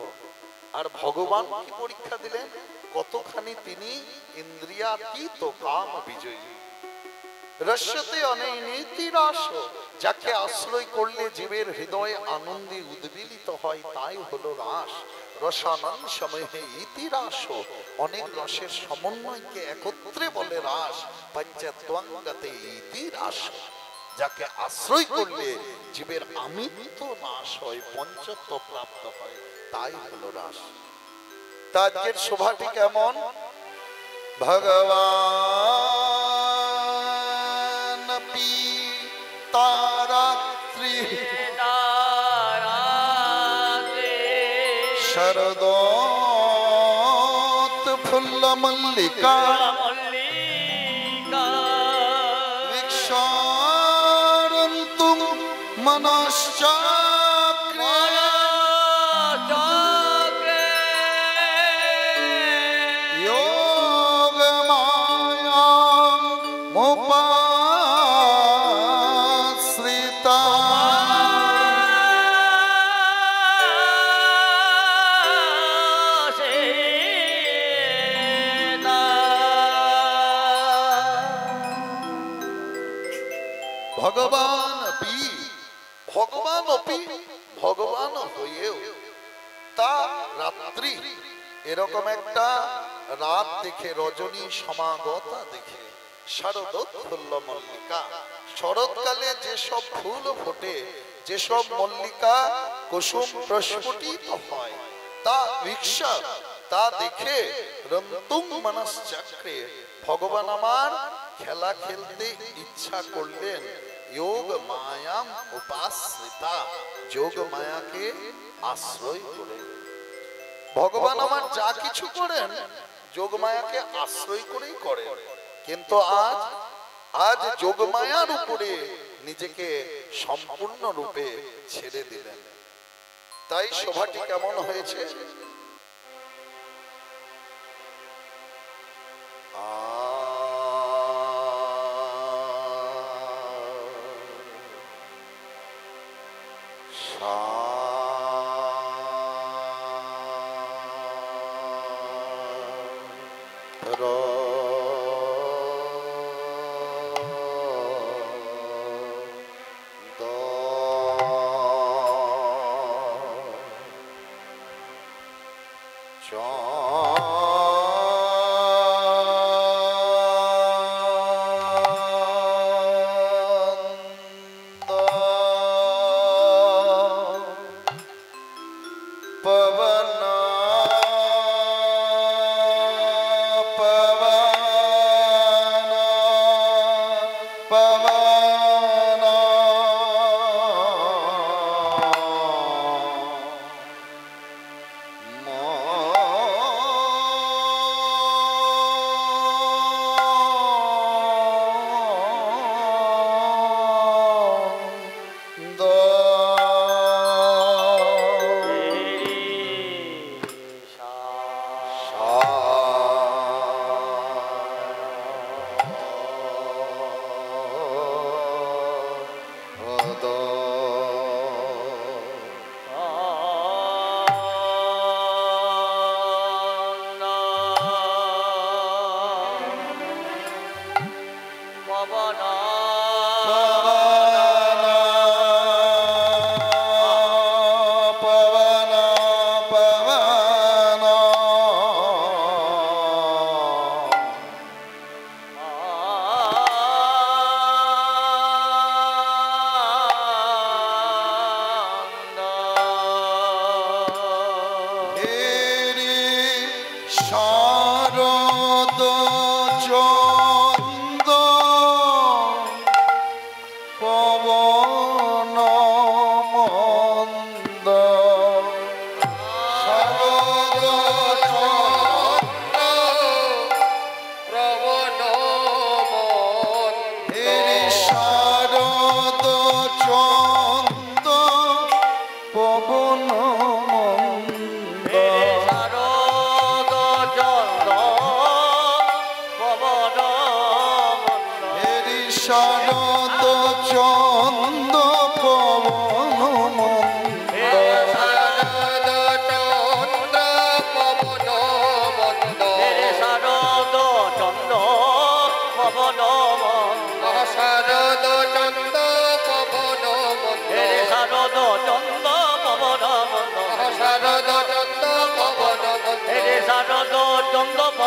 আর ভগবান কি পরীক্ষা দিলেন, কতখানি তিনি ইন্দ্রিয়াতীত কাম বিজয়ী। রস্যতে অনৈনীতি রাস, যাকে আশ্রয় করলে জীবের হৃদয় আনন্দে উদ্বেলিত হয়, তাই হলো রাস। রসানন সময়ে ইতি রাস, অনেক রসের সমন্বয়কে একত্রে বলে রাস। পঞ্চত্বঙ্গতে ইতি রাস, যাকে আশ্রয় করলে জীবের আমিত্ব নাশ হয়, পঞ্চত্ব প্রাপ্ত হয়, তাই হলো রাস। তা আজকের শোভাটি কেমন? ভগবান পিতারাত্রি শরদোৎ ফুল্ল মল্লিকা বিক্ষারন্তুম মনশ্চক্রে যোগমায়াং মুপাশ্রিতা। ভগবান অপি, ভগবান অপি, ভগবান হয়েও তা রাত্রি, এরকম একটা রাত দেখে, রজনী সমাগতা দেখে, শরদোৎ ফুল্ল মল্লিকা, শরৎকালে যেসব ফুল ফোটে, যেসব মল্লিকা কুসুম প্রস্ফুটিত হয়, তা ভিক্ষা, তা দেখে রন্তুং মনশ্চক্রে, ভগবান আমার খেলা খেলতে ইচ্ছা করলেন, যোগ মায়াম উপাশ্রিতা, যোগ মায়াকে আশ্রয় করে। ভগবান আমার যা কিছু করেন যোগমায়াকে আশ্রয় করেই করেন, কিন্তু আজ আজ যোগমায়ার উপরে নিজেকে সম্পূর্ণ রূপে ছেড়ে দিলেন। তাই শোভাটি কেমন হয়েছে?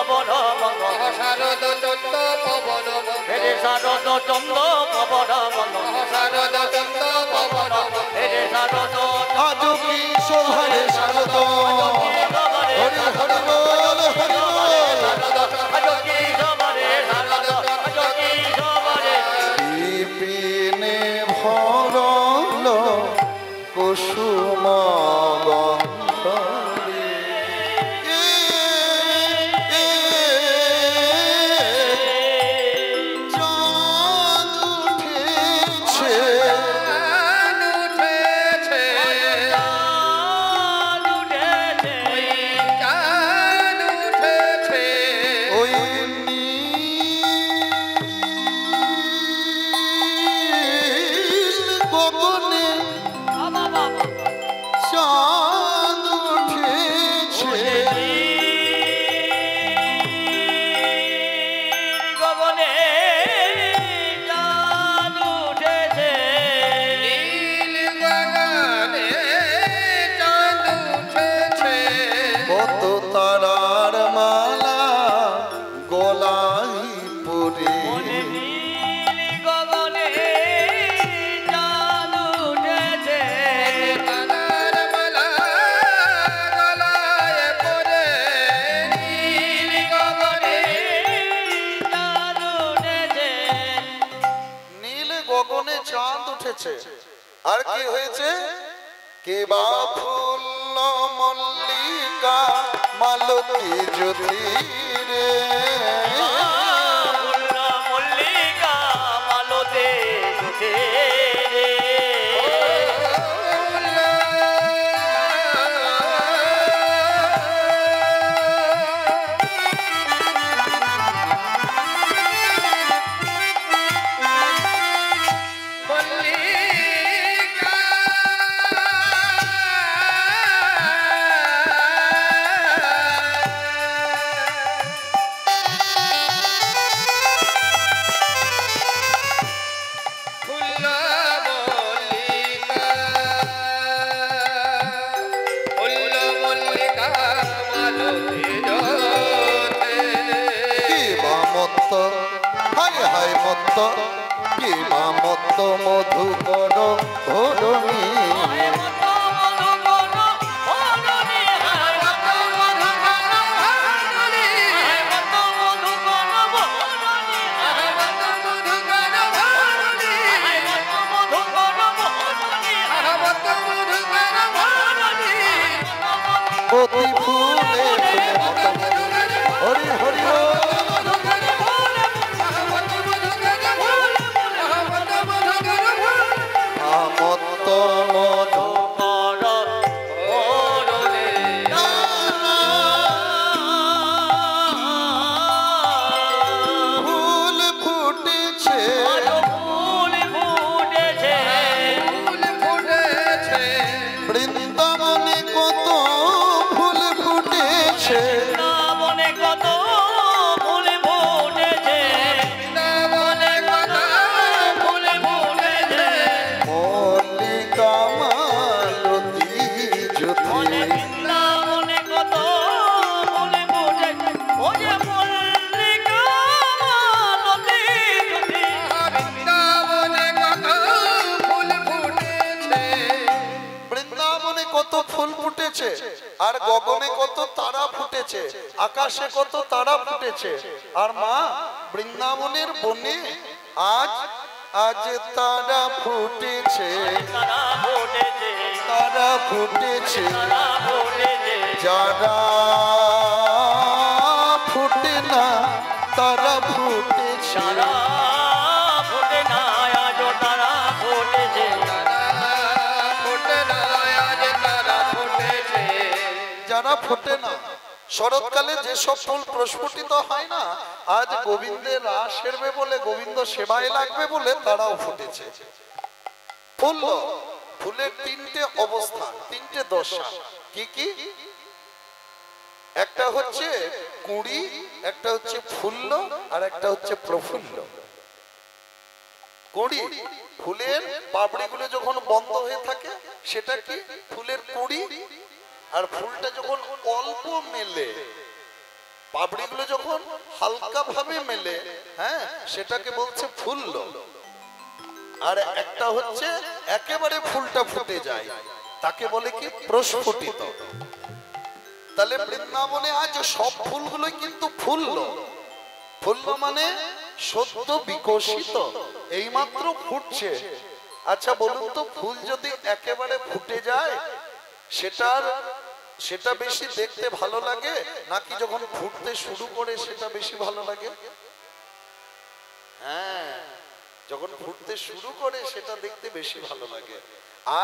পবন বন্ধ শারদ চন্দ্র পবন হেরে শারদ চন্দ্র পবন বন্ধ শারদ চন্দ্র পবন হেরে শারদ আজ কি শোভারে শারদ হরি হরি বল হরি বল বিপিনে ভরল কুসুম গন্ধরে চাঁদ উঠেছে উঠেছে চাঁদ উঠেছে ওই নীল গগনে চাঁদ উঠেছে নীল গগনে চাঁদ উঠেছে কত তারার মালা গলাই পরে তারার মালা গলায় পরে নীল গগনে নীল গগনে চাঁদ উঠেছে আর কি হয়েছে কে বা ফুল মল্লিকা মালতী জ্যোতিরে মল্লিকা মালতে মল্লিকা ফুল মল্লিকা মালতী জ্যোতে কি বা মত্ত হায় হায় মত্ত কি বা মত্ত মধুকর ঘরণী অতি ফুলে ফুলে হরি হরি মত্ত মধু ফুল ফুটেছে বৃন্দাবনে কত ফুল ফুটেছে মল্লিকা মালতী জ্যোতি বৃন্দাবনে কত ফুল ফুটেছে আর গগনে কত তারা ফুটেছে আকাশে কত তারা ফুটেছে আর মা বৃন্দাবনের বনে আজ আজ তারা ফুটেছে তারা ফুটেছে যারা ফুটে না তারা ফুটেছে যারা ফোটে না শরৎকালে যেসব ফুল প্রস্ফুটিত হয় না আজ গোবিন্দের রাস সেরবে বলে গোবিন্দ সেবায় লাগবে বলে তারাও ফুটেছে ফুল ফুলের তিনটে অবস্থা তিনটে দশা কি কি একটা হচ্ছে কুঁড়ি একটা হচ্ছে ফুল্ল আর একটা হচ্ছে প্রফুল্ল কুঁড়ি ফুলের পাপড়িগুলো যখন বন্ধ হয়ে থাকে সেটা কি ফুলের কুঁড়ি আর ফুলটা যখন অল্প মেলে পাপড়িগুলো যখন হালকা ভাবে মেলে, হ্যাঁ, সেটাকে বলছে ফুলল। আর একটা হচ্ছে একেবারে ফুলটা ফুটে যায়, তাকে বলে কি প্রস্ফুটিত। তাহলে বৃন্দাবনে আজ সব ফুলগুলোই কিন্তু ফুলল। ফুলল মানে সদ্য বিকশিত, এইমাত্র ফুটছে। আচ্ছা বলুন তো, ফুল যদি একেবারে ফুটে যায় সেটা বেশি দেখতে ভালো লাগে, নাকি যখন ফুটতে শুরু করে সেটা বেশি ভালো লাগে? হ্যাঁ, যখন ফুটতে শুরু করে সেটা দেখতে বেশি ভালো লাগে।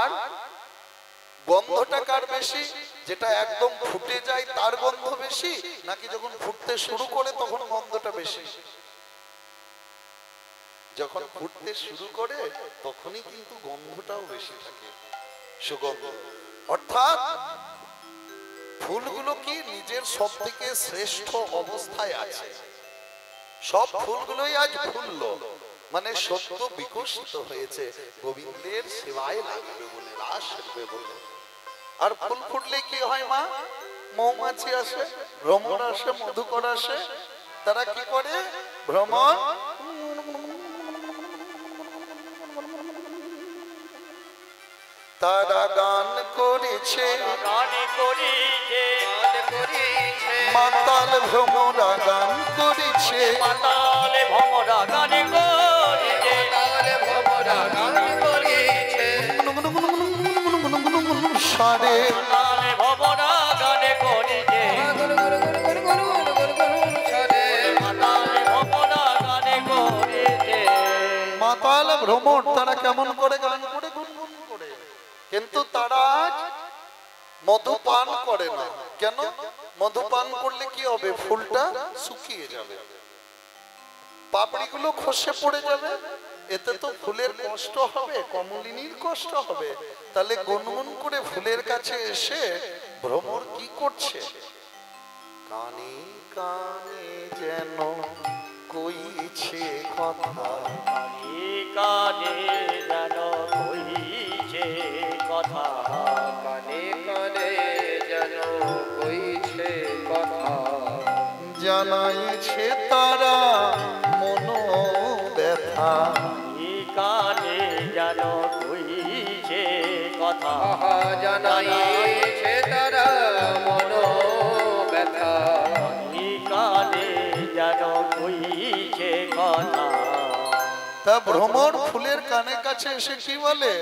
আর গন্ধটা কার বেশি? যেটা একদম ফুটে যায় তার গন্ধ বেশি, নাকি যখন ফুটতে শুরু করে তখন গন্ধটা বেশি? যখন ফুটতে শুরু করে তখনই কিন্তু গন্ধটাও বেশি থাকে, সুগন্ধ। অর্থাৎ ফুলগুলো কি নিজের সব থেকে শ্রেষ্ঠ অবস্থায় আছে। সব ফুলগুলোই আজ ফুলল, মানে সত্য বিকশিত হয়েছে, গোবিন্দের সেবায় লাগবে বলে, রাস সেরবে বলে। আর ফুল ফুটলে কি হয় মা? মৌমাছি আসে, ভ্রমর আসে, মধুকর আসে। তারা কি করে? ভ্রমর তারা গান করেছে, মাতাল ভ্রমরা গান করেছে, মাতালে ভ্রমরা গান করেছে, সারে মাতালে ভ্রমরা গান করেছে, মাতালে ভ্রমরা গান করেছে। মাতাল ভ্রমর তারা কেমন করে গান করে? গুনগুন করে। কিন্তু তারা আজ মধুপান করে না। কেন? মধুপান করলে কি হবে? ফুলটা শুকিয়ে যাবে, পাপড়িগুলো খসে পড়ে যাবে, এতে তো ফুলের কষ্ট হবে, কমলিনীর কষ্ট হবে। তাহলে গুনগুন করে ফুলের কাছে এসে ভ্রমর কি করছে? কানে কানে যেন কইছে কথা, কানে যেন কইছে কথা, কানে কানে যেন কইছে কথা, জানাইছে তারা মন ব্যথা। কানে যেন কইছে কথা, জানাইছে তারা মন ব্যথা, কানে যেন কইছে কথা। তা ভ্রমর ফুলের কানে কাছে এসে কি বলে?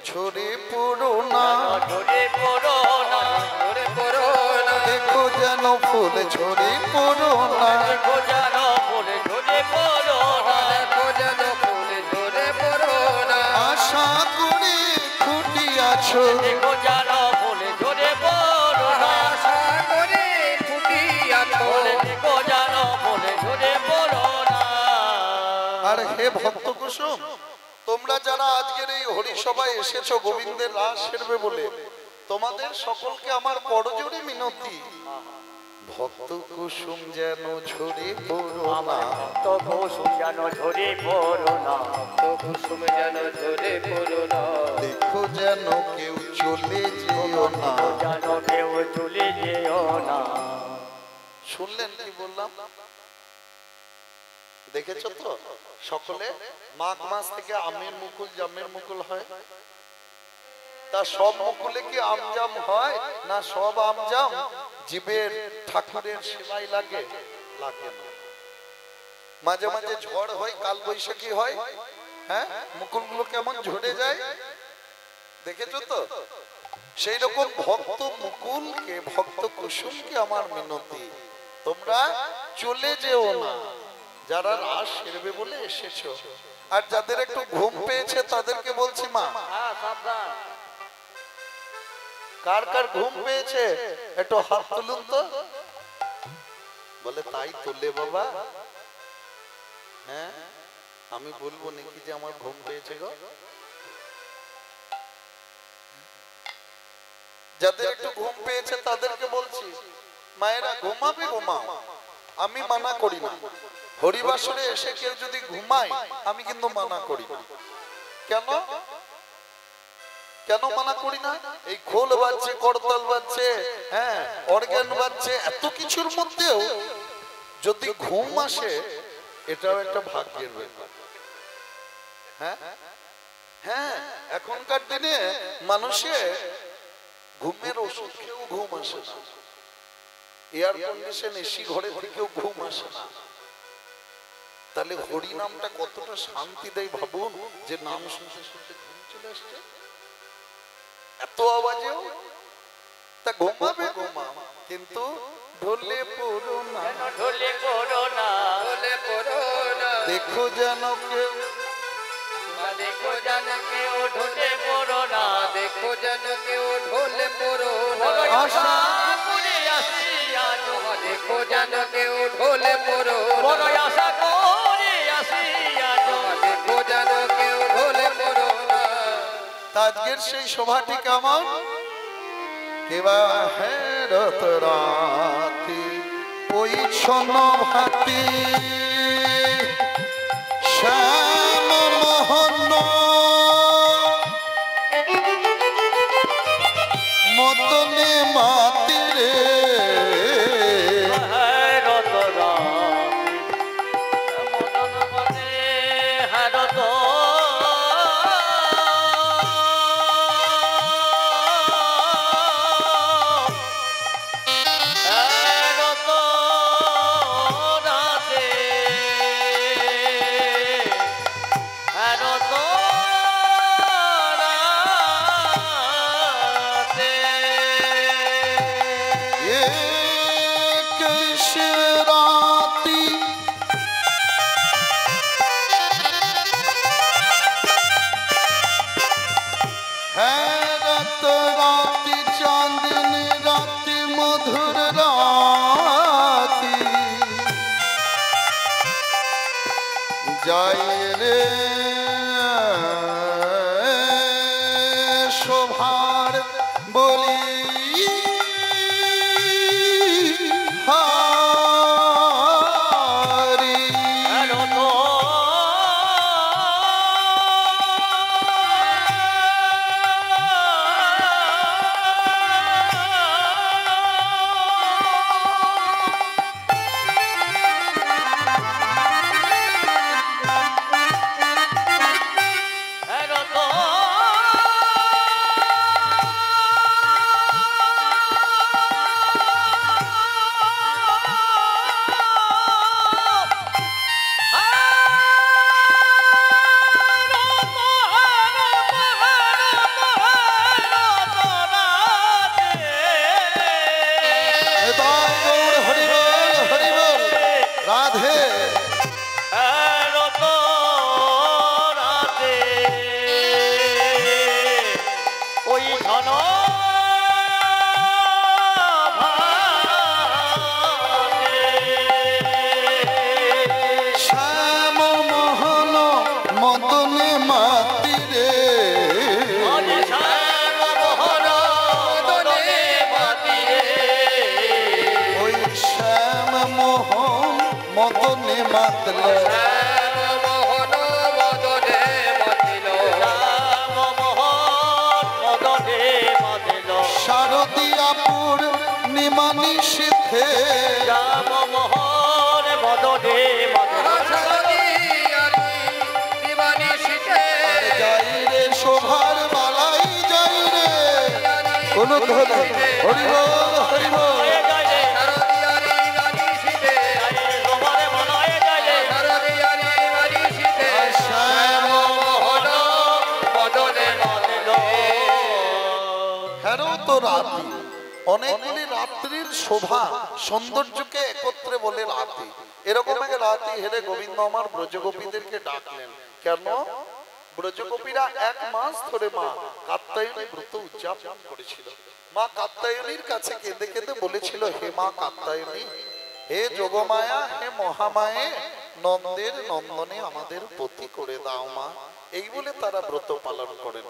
ঝরে পড়ো না, ঝরে পড়ো না, ঝরে পড়ো না, দেখো যেন ফুল ঝরে পড়ো না, দেখো যেন ফুল ঝরে পড়ো না, দেখো যেন ফুল ঝরে পড়ো না, আশা করে ফুটিয়াছো, দেখো যেন ফুল ঝরে পড়ো না, আশা করে ফুটিয়াছো, দেখো যেন ফুল ঝরে পড়ো না। আর হে ভক্ত কুসুম, তোমরা যারা আজকের এই হরিসভায় এসেছো গোবিন্দের রাস সেরবে বলে, তোমাদের সকলকে আমার করজোড়ে মিনতি, ভক্ত কুসুম যেন ঝরে পড়ো না, তো কুসুম যেন ঝরে পড়ো না, তো কুসুম যেন ঝরে পড়ো না, দেখো যেন কেউ চলে যেও না। যেন কেউ চলে যেও না। শুনলেন কি বললাম? দেখেছো তো সকলে, মাঘ মাস থেকে আমের মুকুল জামের মুকুল হয়। তা সব মুকুলে কি আমজাম হয় না? সব আমজাম জীবের ঠাকুরের সেবায় লাগে? লাগে না। মাঝে মাঝে ঝড় হয়, কাল বৈশাখী হয়, হ্যাঁ, মুকুলগুলো কেমন ঝরে যায়, দেখেছো তো? সেই রকম ভক্ত মুকুলকে, ভক্ত কুসুমকে আমার মিনতি, তোমরা চলে যেও না, যারা রাস সেরবে বলে এসেছো। আর যাদের একটু ঘুম পেয়েছে তাদেরকে বলছি মা, সাবধান। কার কার ঘুম পেয়েছে একটু হাত তুলুন তো। বলে তাই তোলে বাবা, হ্যাঁ আমি বলবো নাকি যে আমার ঘুম পেয়েছে গো? যাদের একটু ঘুম পেয়েছে তাদেরকে বলছি, মায়েরা ঘুমাবে ঘুমাও, আমি মানা করি না। হরিবাসরে এসে কেউ যদি ঘুমায় আমি কিন্তু মানা করি না। কেন? কেন মানা করি না? এই খোল বাজছে, করতাল বাজছে, হ্যাঁ অর্গান বাজছে, এত কিছুর মধ্যেও যদি ঘুম আসে এটাও একটা ভাগ্যের ব্যাপার। হ্যাঁ হ্যাঁ, এখনকার দিনে মানুষের ঘুমের ওষুধ খেয়েও ঘুম আসে না, এয়ার কন্ডিশন এসি ঘরে থেকেও ঘুম আসে না। তাহলে হরি নামটা কতটা শান্তি দেয় ভাবুন, যে নাম শুনতে শুনতে ঘুম চলে আসছে এত আওয়াজেও। তা ঘুমাবে ঘুমাও, কিন্তু ঢলে পড়ো না, ঢলে পড়ো না, ঢলে পড়ো না, দেখো যেন কেউ, দেখো যেন কেউ ঢলে পড়ো না, দেখো যেন কেউ ঢলে পড়ো না, বড় আশা করে আসি আজ, দেখো যেন কেউ ঢলে পড়ো বড় না, আশা করে আসি আজ, দেখো যেন কেউ ঢলে পড়ো না। তা আজকের সেই শোভাটি কেমন? কেবা হেরত রাতি ওই ছন ভাতি শ্যাম মোহন মতনে মাতিরে রত রাতি মদন মনে হারত রত রাতে রত রাতে এক রাতি হেরত রাতি চাঁদনি রাতি মধুর রাতি যাই রে শোভার বলি হারি রত রত নিতাই গৌর হরি বল হরি বল রাধে। রত রাতে ওই ঘন শ্যাম মোহন মদনে মাতিরে ওই শ্যাম মোহন মদনে মাতলে মোহন মদনে মাতিল, শারদিয়াপুর নিমানি সিদ্ধে দিবানি শীতে যাই রে শোভার বালাই যাই রে কোন ধন হরি বল হরি বল শারদিয়ারি বানি শীতে, শারদিয়ারি বানি শীতে, শ্যাম মোহন মদনে মাতিল। হেরো তো রাতি, অনেকগুলি রাত্রির শোভা সৌন্দর্যকে একত্রে বলে রাতি। এরকম এক রাতি হেরে গোবিন্দ আমার ব্রজগোপীদেরকে ডাকলেন। কেন? ব্রজগোপীরা 1 মাস ধরে মা কাত্যায়নী ব্রত উদযাপন করেছিল। মা কাত্যায়নীর কাছে কেঁদে কেঁদে বলেছিল, হে মা কাত্যায়নী, হে যোগমায়া, হে মহামায়ে, নন্দের নন্দনে আমাদের পতি করে দাও মা। এই বলে তারা ব্রত পালন করেন।